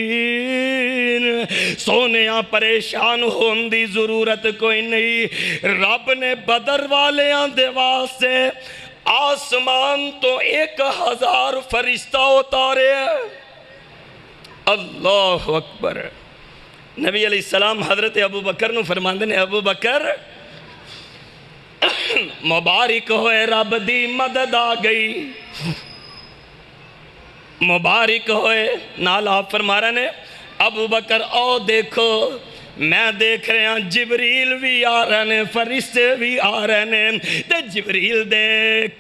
سونیاں پریشان ہون دی ضرورت کوئی نہیں، رب نے بدر والیاں دے واسطے آسمان تو 1000 فرشتہ اتارے۔ اللہ اکبر۔ نبی علیہ السلام حضرت ابو بکر نو فرماندے نے، ابو بکر مبارک ہوئے رب دی مدد آ گئی، مبارک ہوئے۔ نال آپ فرما رہے ہیں ابو بکر او دیکھو، میں دیکھ رہے ہیں جبریل بھی آ رہے ہیں، فرشتے بھی آ رہے ہیں، تے جبریل دے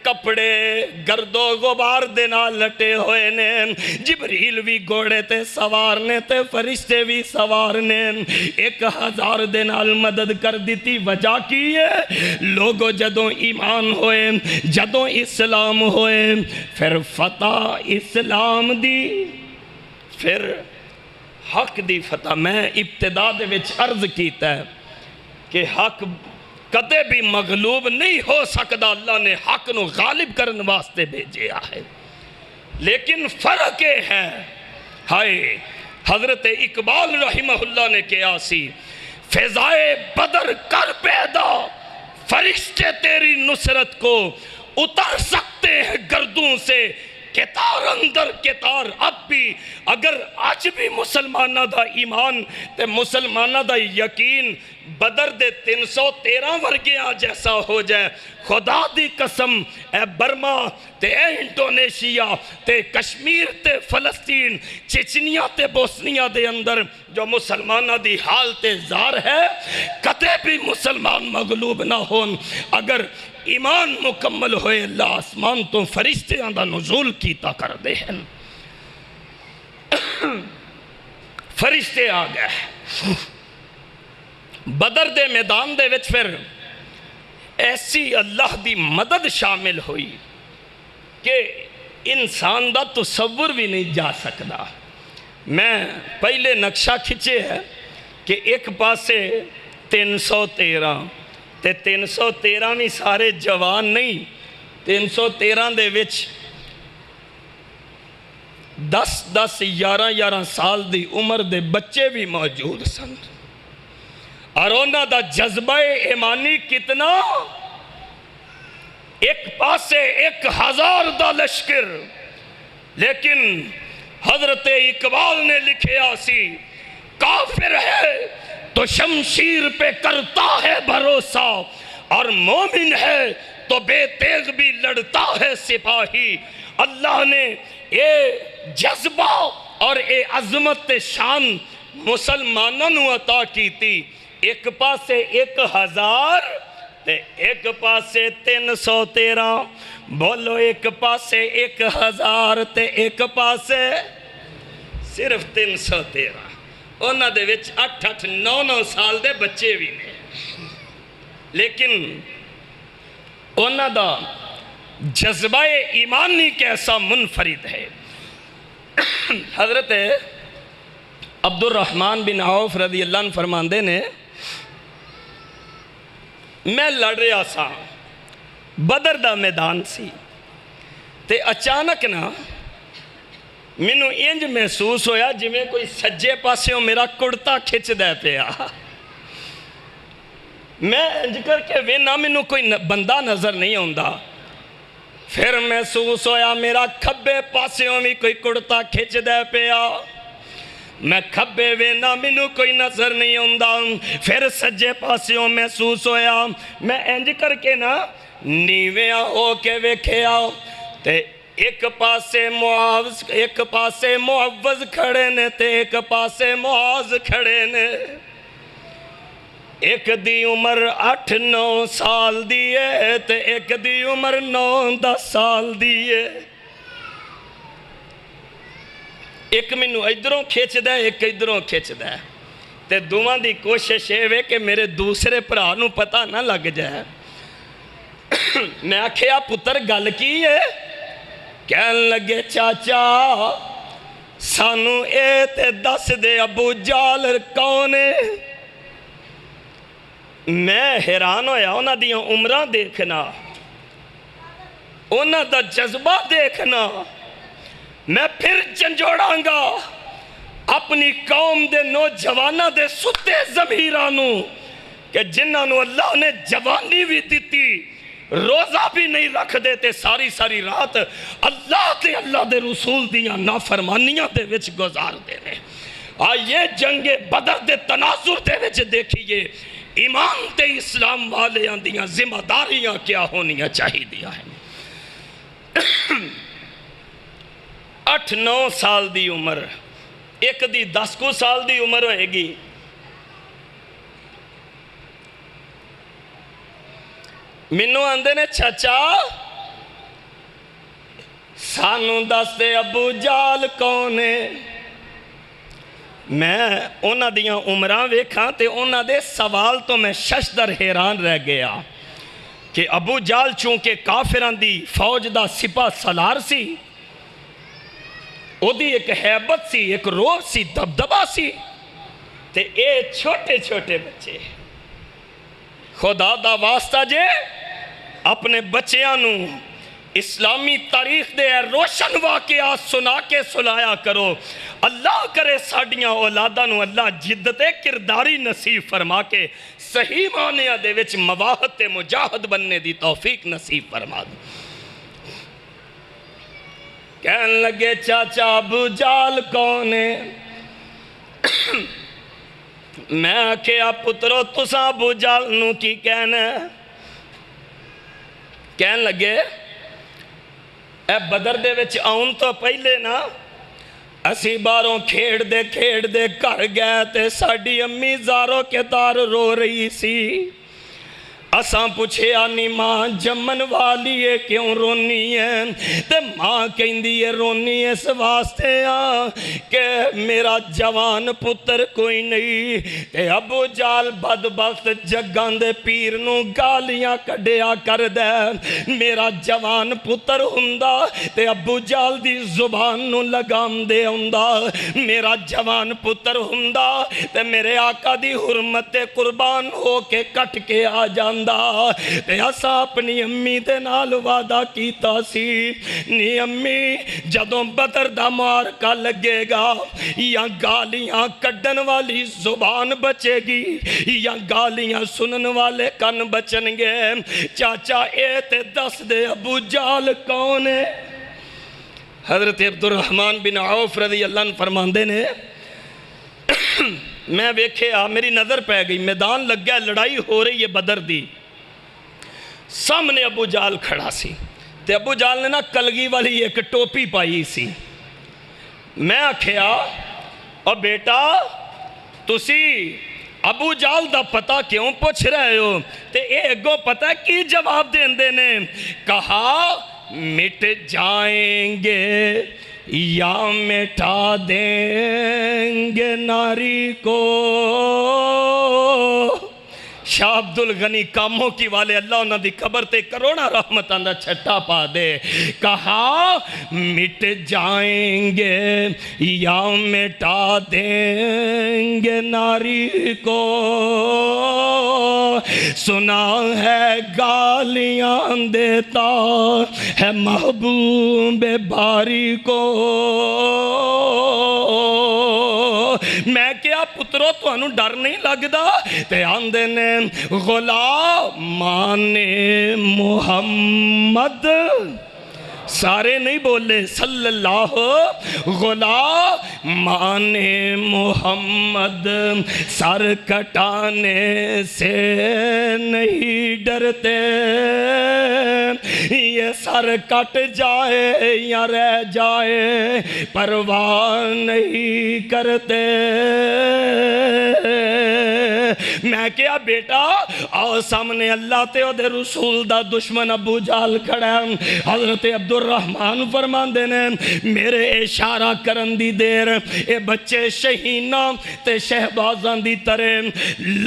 کپڑے گرد و غبار دے نال لٹے ہوئے نے، جبریل بھی گھوڑے تے سوار نے تے فرشتے بھی سوار نے۔ 1000 دے نال مدد کر دیتی، وجہ کی ہے لوگوں جدوں ایمان ہوئے، جدوں اسلام ہوئے، پھر فتح اسلام دی، پھر حق دی فتح۔ میں ابتدا دے وچ عرض کیتا ہے کہ حق کدے بھی مغلوب نہیں ہو سکتا، اللہ نے حق نو غالب کرن واسطے بھیجیا ہے، لیکن فرق ہے۔ ہائے حضرت اقبال رحمہ اللہ نے کہا سی، فضائے بدر کر پیدا فرشتے تیری نصرت کو اتر سکتے ہیں گردوں سے، کتار اندر کتار اب بھی، اگر آج بھی مسلمانہ دا ایمان تے مسلمانہ دا یقین بدر دے 313 ورگیاں جیسا ہو جائے، خدا دی قسم اے برما تے اے انڈونیشیا تے کشمیر تے فلسطین چچنیا تے بوسنیا دے اندر جو مسلمانہ دی حالت زار ہے، کتے بھی مسلمان مغلوب نہ ہون۔ اگر ایمان مکمل ہوئے، اللہ آسمان تو فرشتیاں دا نزول کیتا کر دے ہیں۔ فرشتے آ گئے بدر دے میدان دے وچ، پھر ایسی اللہ دی مدد شامل ہوئی کہ انسان دا تصور بھی نہیں جا سکتا۔ میں پہلے نقشہ کھچے ہے کہ ایک پاسے 313 تے 313 بھی سارے جوان نہیں، 313 دے وچ 10 11 سال دی عمر دے بچے بھی موجود سن، اور انہاں دا جذبہ ایمانی کتنا، ایک پاسے 1000 دا لشکر، لیکن حضرت اقبال نے لکھے آسی، کافر ہے تو شمشیر پہ کرتا ہے بھروسہ، اور مومن ہے تو بے تیغ بھی لڑتا ہے سپاہی۔ اللہ نے اے جذبہ اور اے عظمت شان مسلمانوں نو عطا کی تھی، ایک پاسے 1000 تے ایک پاسے 313، بولو ایک پاسے 1000 تے ایک پاسے صرف 313۔ انہاں دے وچ 8 9 سال دے بچے بھی نے، لیکن انہاں دا جذبہ ایمانی کیسا منفرد ہے۔ حضرت عبد الرحمن بن عوف رضی اللہ عنہ فرماندے نے، میں لڑ رہا سا، بدر دا میدان سی، تے اچانک نا مینو انج محسوس ہویا جی میں کوئی سجے پاسیوں میرا کڑتا کھچ دے پیا۔ میں انج کر کے وینا مینو کوئی بندہ نظر نہیں ہوندا، پھر محسوس ہویا میرا کھبے پاسیوں بھی کوئی کڑتا کھچ دے پیا، میں کھبے وینا مینو کوئی نظر نہیں ہوندا، پھر سجے پاسیوں محسوس ہویا، میں انج کر کے نا نیویاں ہو کے ویکھیا تے ایک پاسے معوض کھڑے نے تے ایک پاسے معاذ کھڑے نے۔ ایک دی عمر 8-9 سال دی ہے تے ایک دی عمر 9-10 سال دی ہے. ایک مینوں ادھروں کھچ دے ایک ادھروں کھچ دے تے دوواں دی کوشش ہے کہ میرے دوسرے بھرا نوں پتہ نہ لگ جائے. میں آکھیا پتر گل کی ہے؟ کہن لگے چاچا سانو اے تے دس دے ابو جال کون ہے؟ میں حیران ہویا انہاں دیاں عمراں دیکھنا انہاں دا جذبہ دیکھنا. میں پھر جنجوڑاں گا اپنی قوم دے نوجوانہ دے ستے ضمیرانوں کہ جنہاں نو اللہ نے جوانی بھی دیتی روزہ بھی نہیں رکھ دیتے ساری ساری رات اللہ دے رسول دیاں نافرمانیاں دے وچ گزار دینے. آئیے جنگ بدر دے تناظر دے وچ دیکھئے ایمان تے اسلام والے دیاں ذمہ داریاں کیا ہونیاں چاہی دیا ہے. 8-9 سال دی عمر ایک دی 10 سال دی عمر ہوئے گی. منو آندے نے چچا سانو دس دے ابو جال کونے. میں انہاں دیاں عمراں ویکھاں تے انہاں دے سوال تو میں ششدر حیران رہ گیا کہ ابو جال چونکہ کافران دی فوج دا سپاہ سالار سی او دی ایک حیبت سی ایک روح سی دبدبہ سی تے اے چھوٹے چھوٹے بچے خدا دا واسطہ جے اپنے بچیاں اسلامی تاریخ دے روشن واقعات سنا کے سلایا کرو. اللہ کرے ساڑیاں اولاداں اللہ جدت کرداری نصیب فرما کے صحیح معنیہ دے وچ مواہد مجاہد بننے دی توفیق نصیب فرما دو. کہن لگے چاچا ابو جال کون ہے؟ میں آکھیا پترو تساں ابو جال نو کی کہنا ہے؟ کہن لگے اے بدر دے وچ آن تو پہلے نا اسی باروں کھیڑ دے گھر گئے تے ساڑی امی زاروں کے دار رو رہی سی. اساں پوچھے آنی ماں جمن والی ہے کیوں رونی ہے؟ تے ماں کہندی ہے رونی اس واسطے کہ میرا جوان پتر کوئی نہیں. تے ابو جال بدبخت جگان دے پیر نو گالیاں کڈیا کر دے. میرا جوان پتر ہوندا تے ابو جال دی زبان نو لگام دے ہوندا. میرا جوان پتر ہوندا تے میرے آقا دی حرمت قربان ہو کے کٹ کے آ جان تے اسا اپنی امی دے نال وعدہ کیتا سی نی امی جدوں بدر دا مارکا لگے گا یا گالیاں کڈن والی زبان بچے گی یا گالیاں سنن والے کن بچن گے. چاچا اے تے دس دے ابو جال کون ہے؟ حضرت عبدالرحمن بن عوف رضی اللہ عنہ فرماندے نے میں ویکھے میری نظر پہ گئی میدان لگ گیا لڑائی ہو رہی ہے بدر دی. سامنے ابو جال کھڑا سی تے ابو جال نے نا کلگی والی ایک ٹوپی پائی سی. میں آکھیا اور بیٹا تسی ابو جال دا پتہ کیوں پوچھ رہے ہو؟ تے اے اگو پتہ کی جواب دیندے نے؟ کہا مٹ جائیں گے یا مٹا دیں گے ناری کو. شاہ عبدالغنی کاموں کی والے اللہ انہاں دی قبر تے کروڑا رحمت آندہ چھٹا پا دے. کہا مٹ جائیں گے یا مٹا دیں گے ناری کو. سنا ہے گالیاں دیتا ہے محبوب باری کو. میں کیا پترو تو انہوں ڈر نہیں لگ دا تے آندے نے غلامان محمد سارے نہیں بولے صلی اللہ غلامان محمد سر کٹانے سے نہیں ڈرتے، یہ سر کٹ جائے یا رہ جائے پرواہ نہیں کرتے۔ میں کیا بیٹا آؤ سامنے اللہ تے او دے رسول دا دشمن ابو جہل کھڑا ہے۔ حضرت عبدالرحمن فرماندے نے میرے اشارہ کرن دی دیر اے بچے شہینہ تے شہبازان دی طرح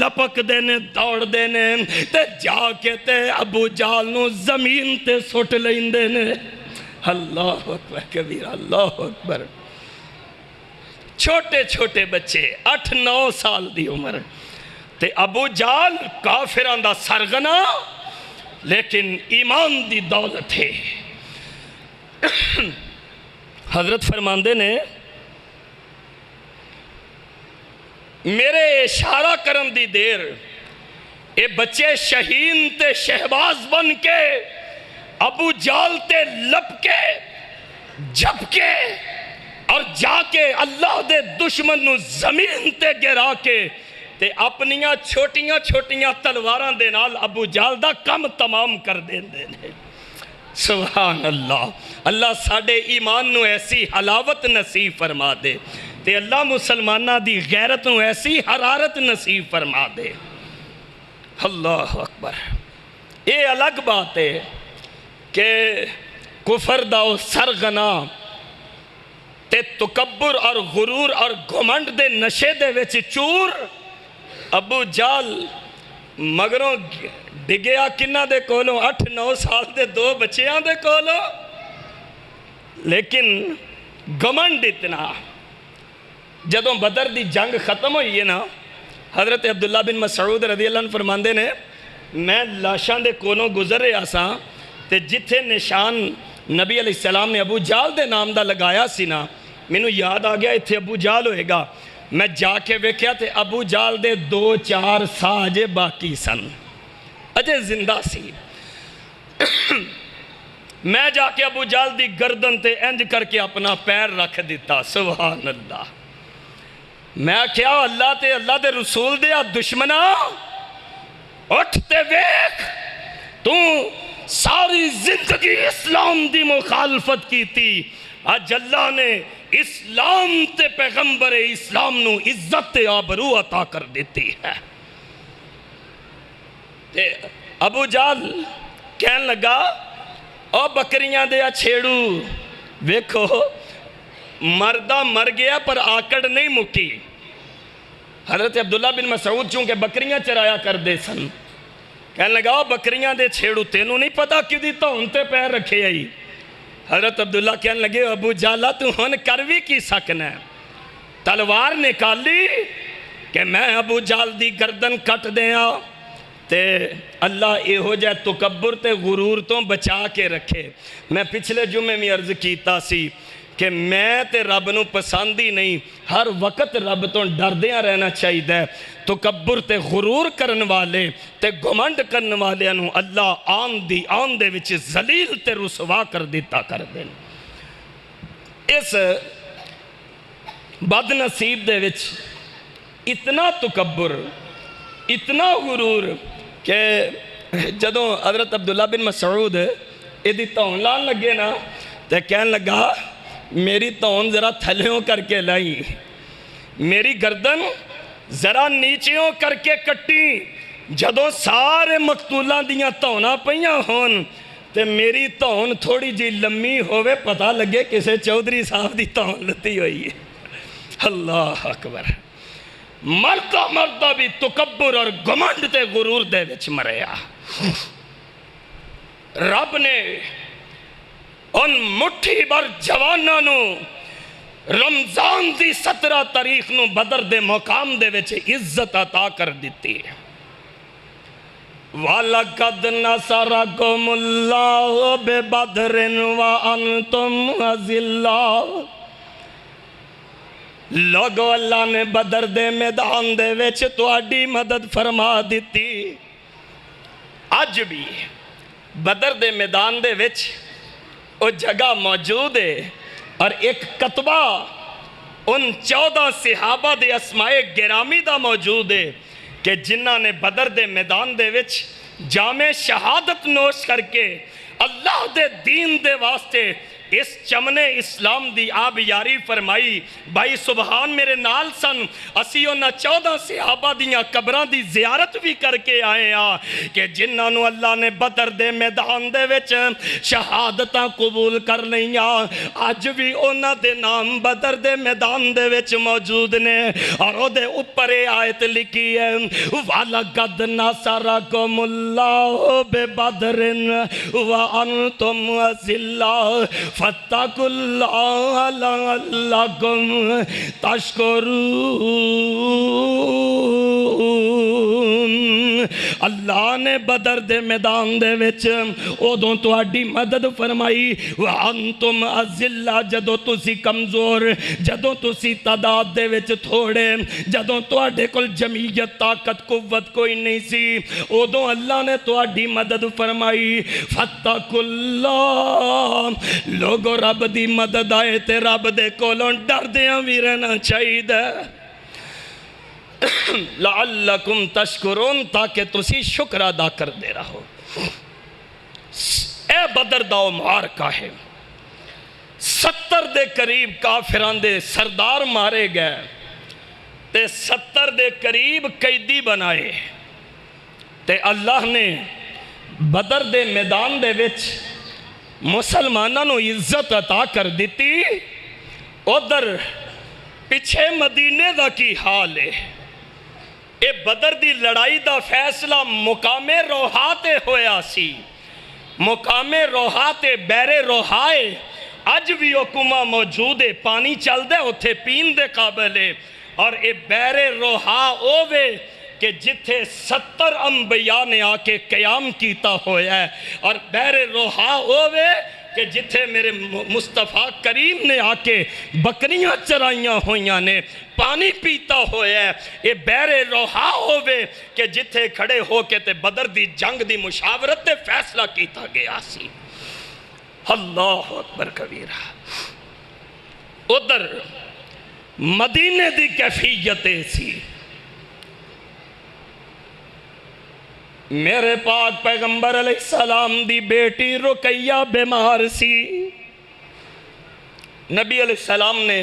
لپک دینے دوڑ دینے تے جا کے تے ابو جہل نو زمین تے سٹ لین دینے۔ اللہ اکبر کبیر، اللہ اکبر۔ چھوٹے چھوٹے بچے 8-9 سال دی عمر تے ابو جہل کافران دا سرغنا لیکن ایمان دی دولت ہے۔ حضرت فرماندے نے میرے اشارہ کرن دی دیر اے بچے شہین تے شہباز بن کے ابو جہل تے لپ کے جھپ کے اور جا کے اللہ دے دشمن نو زمین تے گرا کے تے اپنیاں چھوٹیاں چھوٹیاں تلواراں دے نال ابو جہل دا کم تمام کر دین دینے۔ سبحان اللہ، اللہ ساڑے ایمان نو ایسی حلاوت نصیب فرما دے تے اللہ مسلمانہ دی غیرت نو ایسی حرارت نصیب فرما دے۔ اللہ اکبر۔ یہ الگ بات ہے کہ کفر دا سرغنا تے تکبر اور غرور اور گھمنڈ دے نشے دے وچ چور ابو جہل مگروں ڈگیا کنہ دے کولوں 8-9 سال دے 2 بچیاں دے کولوں، لیکن گھمنڈ اتنا۔ جدوں بدر دی جنگ ختم ہوئی ہے نا، حضرت عبداللہ بن مسعود رضی اللہ عنہ فرماندے نے میں لاشان دے کولوں گزر رہا سا تے جتھے نشان نبی علیہ السلام نے ابو جہل دے نام دا لگایا سی نا، مینوں یاد آ گیا اتھے ابو جہل ہوئے گا۔ میں جا کے ویکھیا تے ابو جہل دے 2-4 سا اجے باقی سن، اجے زندہ سی۔ میں جا کے ابو جہل دی گردن تے انج کر کے اپنا پیر رکھ دیتا۔ سبحان اللہ۔ میں کیا اللہ تے اللہ دے رسول دے دشمنا اٹھ تے ویکھ، تو ساری زندگی اسلام دی مخالفت کی تھی، آج اللہ نے اسلام تے پیغمبر اسلام نو عزت آبرو عطا کر دیتی ہے۔ تے ابو جہل کہن لگا او بکریاں دے چھیڑو، ویکھو مردہ مر گیا پر آکڑ نہیں مکی۔ حضرت عبداللہ بن مسعود چونکہ بکریاں چرایا کر دے سن، کہن لگا او بکریاں دے چھیڑو، تینوں نہیں پتا کیوں دی تو انتے پیر رکھے آئی۔ حضرت عبداللہ کہن لگے ابو جہلہ تو ہن کروی کی سکنا ہے، تلوار نکالی کہ میں ابو جہل دی گردن کٹ دیاں تے اللہ اے ہو جائے تکبر تے غرور تو بچا کے رکھے۔ میں پچھلے جمعے میں عرض کیتا سی کہ میں تے رب نو پسند ہی نہیں، ہر وقت رب تو ڈردیاں رہنا چاہیے ہے۔ تکبر تے غرور کرن والے تے گھمنڈ کرن والے انہوں اللہ آن دے وچ ذلیل تے رسوا کر دیتا کر دیں۔ اس بد نصیب دے وچ اتنا تکبر اتنا غرور کہ جدوں حضرت عبداللہ بن مسعود ایدی تون لان لگے نا تے کہن لگا میری تون ذرا تھلیوں کر کے لائی، میری گردن ذرا نیچیوں کر کے کٹی، جدوں سارے مقتولہ دیاں تونہ پہیاں ہون تے میری تون تھوڑی جی لمبی ہوئے پتہ لگے کسے چودھری صاحب دی تون لتی ہوئی ہے۔ اللہ اکبر۔ مردہ بھی تکبر اور گھمنڈ تے غرور دے وچ مریا۔ رب نے ان مٹھی بر جواناں نو رمضان دی 17 تاریخ نو بدر دے مقام دے وچ عزت عطا کر دیتی ہے۔ وَلَقَدْ نَصَرَكُمُ اللَّهُ بِبَدْرٍ وَأَنْتُمْ أَذِلَّةٌ۔ لوگو اللہ نے بدر دے میدان دے وچ تواڈی مدد فرما دیتی۔ آج بھی بدر دے میدان دے وچ وہ جگہ موجود ہے، اور ایک کتبہ ان 14 صحابہ دے اسماء گرامی دا موجود ہے کہ جنہاں نے بدر دے میدان دے وچ جامِ شہادت نوش کر کے اللہ دے دین دے واسطے اس چمنے اسلام دی آب یاری فرمائی۔ بھائی سبحان میرے نال سن، اسی انہاں 14 صحابہ دیاں قبراں دی زیارت بھی کر کے آئے ہیں کہ جنہاں نو اللہ نے بدر دے میدان دے وچ شہادتاں قبول کر لیاں، آج بھی انہاں دے نام بدر دے میدان دے وچ موجود نے، اور او دے اوپر آیت لکھی ہے وَلَقَدْ نَصَرَكُمُ اللَّهُ بِبَدْرٍ وَأَنْتُمْ أَذِلَّةٌ فَاتَّقُوا اللَّهَ لَعَلَّكُمْ تَشْكُرُونَ۔ اللہ نے بدر دے میدان دے وچ ادوں تہاڈی مدد فرمائی، وَأَنْتُمْ أَذِلَّةٌ جدوں تسی کمزور، جدوں تسی تعداد دے وچ تھوڑے، جدوں تہاڈے کول جمعیت طاقت قوت کوئی نہیں سی، ادوں اللہ نے تہاڈی مدد فرمائی۔ فَاتَّقُوا اللَّهَ، لوگو رب دی مدد آئے تے رب دے کولوں ڈردیاں بھی رہنا چاہیے لعلکم تشکرون، تاکہ تسی شکر ادا کر دے رہو۔ اے بدر دا معرکہ ہے، 70 دے قریب کافران دے سردار مارے گئے تے 70 دے قریب قیدی بنائے، تے اللہ نے بدر دے میدان دے وچ مسلمانوں نو عزت عطا کر دیتی۔ ادھر پچھے مدینے دا کی حال ہے، اے بدر دی لڑائی دا فیصلہ مقام روحا تے ہویا سی، مقام روحا تے بیر روحائے اج بھی حکومہ موجود ہے، پانی چل دے اتھے پین دے قابل ہے، اور اے بیر روحا اوے کہ جتھے 70 انبیاء نے آ کے قیام کیتا ہویا ہے، اور بیر روحا ہوئے کہ جتھے میرے مصطفیٰ کریم نے آ کے بکریاں چرائیاں ہویاں نے پانی پیتا ہویا ہے، یہ بیر روحا ہوئے کہ جتھے کھڑے ہو کے تے بدر دی جنگ دی مشاورت تے فیصلہ کیتا گیا سی۔ اللہ اکبر کبیرہ۔ ادھر مدینے دی کیفیتیں سی، میرے پاک پیغمبر علیہ السلام دی بیٹی رقیہ بیمار سی، نبی علیہ السلام نے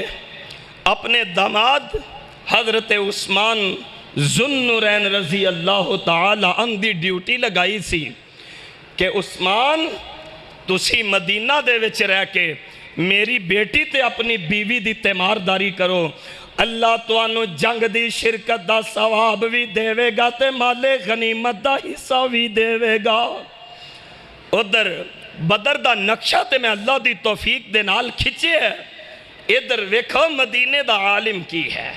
اپنے داماد حضرت عثمان ذوالنورین رضی اللہ تعالی عنہ دی ڈیوٹی لگائی سی کہ عثمان تسی مدینہ دے وچ رہ کے میری بیٹی تے اپنی بیوی دی تیمارداری کرو، اللہ توانو جنگ دی شرکت دا ثواب بھی دے گا تے مال غنیمت دا حصہ بھی دے گا۔ ادھر بدر دا نقشہ تے میں اللہ دی توفیق دے نال کھچے ہے، ادھر ویکھو مدینے دا عالم کی ہے۔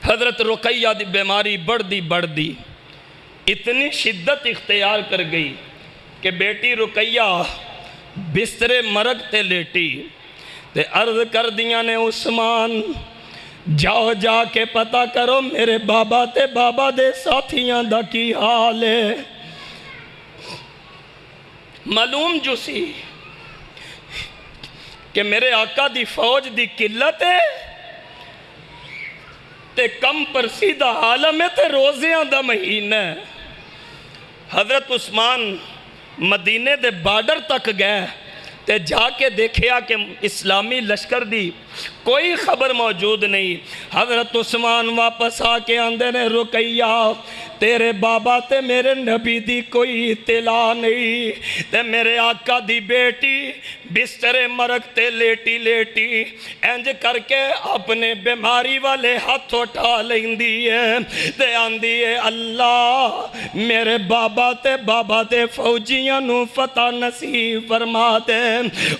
حضرت رقیہ دی بیماری بڑھ دی اتنی شدت اختیار کر گئی کہ بیٹی رقیہ بستر مرگ تے لیٹی تے عرض کر دیاں نے عثمان جاؤ جا کے پتہ کرو میرے بابا تے بابا دے ساتھیاں دا کی حال ہے۔ معلوم جو سی کہ میرے آقا دی فوج دی قلت ہے تے کم پرسی دا عالم ہے تے روزیاں دا مہینہ ہے۔ حضرت عثمان مدینے دے بارڈر تک گئے تے جا کے دیکھیا کہ اسلامی لشکر دی کوئی خبر موجود نہیں۔ حضرت عثمان واپس آ کے آندے نے رقیہ تیرے بابا تے میرے نبی دی کوئی اطلاع نہیں، تے میرے آقا دی بیٹی بستر مرگ تے لیٹی انج کر کے اپنے بیماری والے ہاتھ اٹھا لیندی ہے تے آندی ہے اللہ میرے بابا تے بابا دے فوجیاں نو فتح نصیب فرما دے،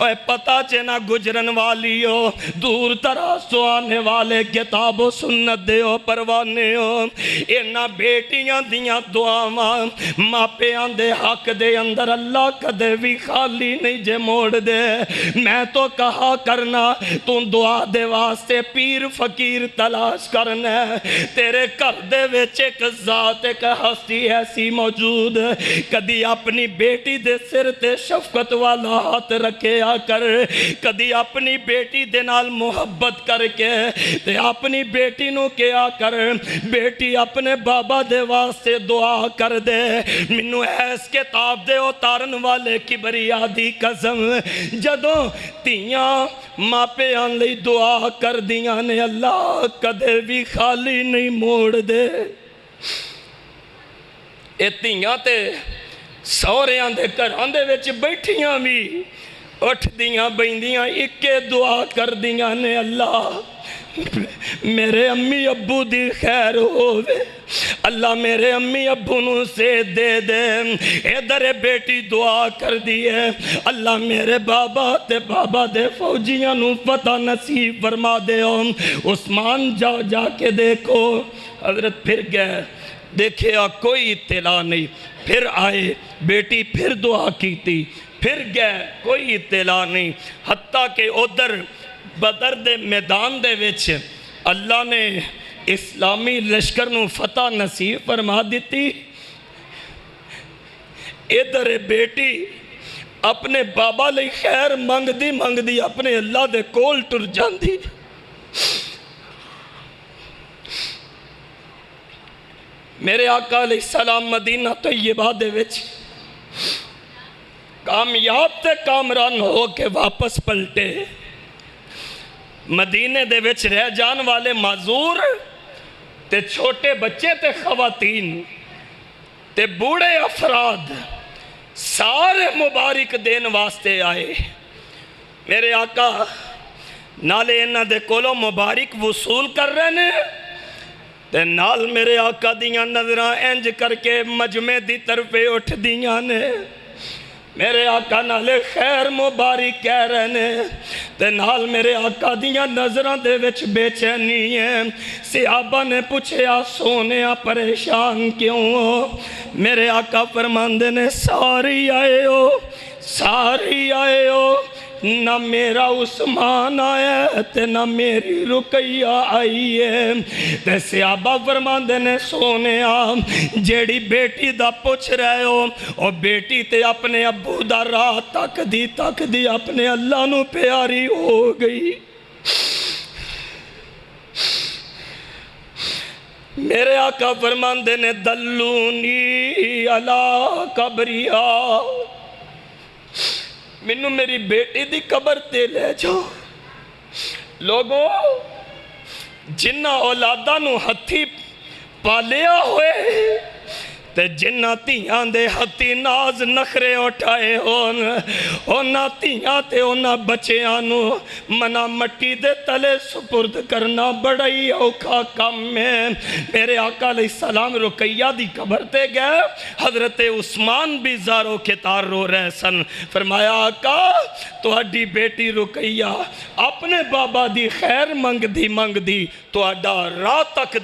اے پتہ چنا گجرن والی ہو دور دراز تو آنے والے کتاب و سنت دے ہو پروانے ہو، اینا بیٹیاں بیٹیاں دیاں دعاواں ماپیاں دے حق دے اندر اللہ کدے بھی خالی نہیں جے موڑ دے۔ میں تو کہا کرنا تو دعا دے واسطے پیر فقیر تلاش کرنا ہے، تیرے گھر دے وچ ایک ذات ایک ہستی ایسی موجود، کدی اپنی بیٹی دے سر تے شفقت والا ہاتھ رکھیا کر، کدی اپنی بیٹی دے نال محبت کر کے تے اپنی بیٹی نو کیا کر بیٹی اپنے بابا دے واسطے دعا کر دے۔ منو ایس کتاب دے اتارن والے کبریا دی قسم، جدوں تیاں ماپیاں لئی دعا کر دیاں نے اللہ کدے بھی خالی نہیں موڑ دے۔ اے تیاں تے سوریاں دے گھراں دے وچ بیٹھیاں بھی اٹھ دیاں بیندیاں اکے دعا کر دیاں نے اللہ میرے امی ابو دی خیر ہووے، اللہ میرے امی ابو نو سے دے دے۔ ادھر بیٹی دعا کر دیئے اللہ میرے بابا تے بابا دے فوجیاں نو فتح نصیب فرما دے۔ عثمان جا کے دیکھو، حضرت پھر گئے دیکھیا کوئی اطلاع نہیں، پھر آئے بیٹی پھر دعا کی تھی، پھر گئے کوئی اطلاع نہیں، حتیٰ کہ ادھر بدر دے میدان دے وچ اللہ نے اسلامی لشکر نو فتح نصیب فرما دیتی۔ ادھر بیٹی اپنے بابا لئی خیر منگ دی اپنے اللہ دے کول ٹر جاندی۔ میرے آقا علیہ السلام مدینہ طیبہ دے وچ کامیاب تے کامران ہو کے واپس پلٹے، مدینے دے وچ رہ جان والے معذور تے چھوٹے بچے تے خواتین تے بوڑھے افراد سارے مبارک دین واسطے آئے۔ میرے آقا نالے انہاں دے کولوں مبارک وصول کر رہے نے تے نال میرے آقا دیاں نظراں انج کر کے مجمع دی طرفے اٹھ دیاں نے، میرے آقا نالے خیر مبارک کہہ رہے نے تے نال میرے آقا دیاں نظراں دے وچ بے چینی ہے۔ صحابہ نے پوچھیا سونیا پریشان کیوں ہو؟ میرے آقا فرماندے نے ساری آئے ہو، نہ میرا عثمان آیا ہے تے نہ میری رقیہ آئی ہے۔ تے صحابہ فرماندے نے سونیا جیڑی بیٹی دا پوچھ رہے ہو اور بیٹی تے اپنے ابو دا راہ تک دی اپنے اللہ نو پیاری ہو گئی۔ میرے آقا فرماندے نے دلونی علی قبریہ، منو میری بیٹی دی قبر تے لے جاؤ۔ لوگوں جنہ اولادہ نو ہتھی پالیا ہوئے تے جنہ تیاں دے ہتھی ناز نخرے اٹھائے ہونا تیاں تے ہونا بچیاں نو منا مٹی دے تلے سپرد کرنا بڑا ہی اوکھا کم ہے۔ میرے آقا علیہ السلام رقیہ دی قبر تے گئے، حضرت عثمان بھی زارو کے تار رو رہے سن۔ فرمایا آقا تہاڈی بیٹی رقیہ اپنے بابا دی خیر منگ دی تو اڈا راہ تک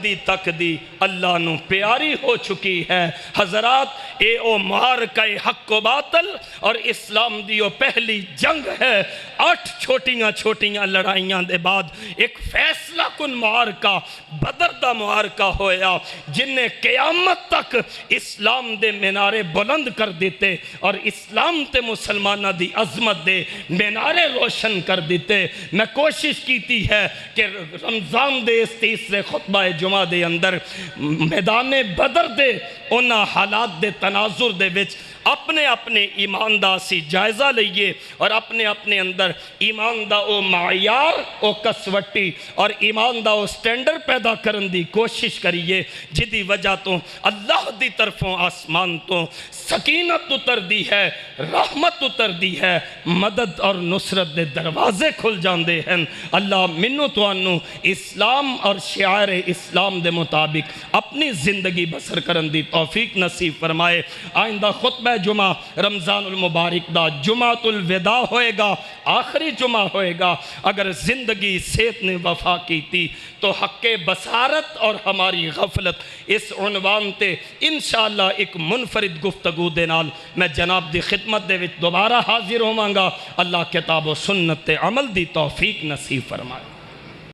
دی اللہ نو پیاری ہو چکی ہے۔ حضرات اے او معرکہ حق و باطل اور اسلام دی او پہلی جنگ ہے۔ 8 چھوٹیاں لڑائیاں دے بعد ایک فیصلہ کن معرکہ بدر دا معرکہ ہویا جن نے قیامت تک اسلام دے مینارے بلند کر دیتے اور اسلام تے مسلمانہ دی عظمت دے مینارے روشن کر دیتے۔ میں کوشش کیتی ہے کہ رمضان دے اس تیسرے خطبہ جمعہ دے اندر میدان بدر دے انہاں حالات دے تناظر دے وچ اپنے ایمان دا سی جائزہ لئیے اور اپنے اندر ایمان دا او معیار او کسوٹی اور ایمان دا او سٹینڈر پیدا کرن دی کوشش کریے جدی وجہ تو اللہ دی طرفوں آسمان تو سکینت اتر دی ہے، رحمت اتر دی ہے، مدد اور نصرت دے دروازے کھل جاندے ہیں۔ اللہ منو تو انو اسلام اور شعائر اسلام دے مطابق اپنی زندگی بسر کرن دی توفیق نصیب فرمائے۔ آئندہ خطبہ جمعہ رمضان المبارک دا جمعۃ الوداع ہوئے گا، آخری جمعہ ہوئے گا۔ اگر زندگی صحت نے وفا کی تھی تو حق بصارت اور ہماری غفلت اس عنوان تے انشاءاللہ ایک منفرد گفتگو دے نال میں جناب دی خدمت دے وچ دوبارہ حاضر ہوواں گا۔ اللہ کتاب و سنت تے عمل دی توفیق نصیب فرمائے۔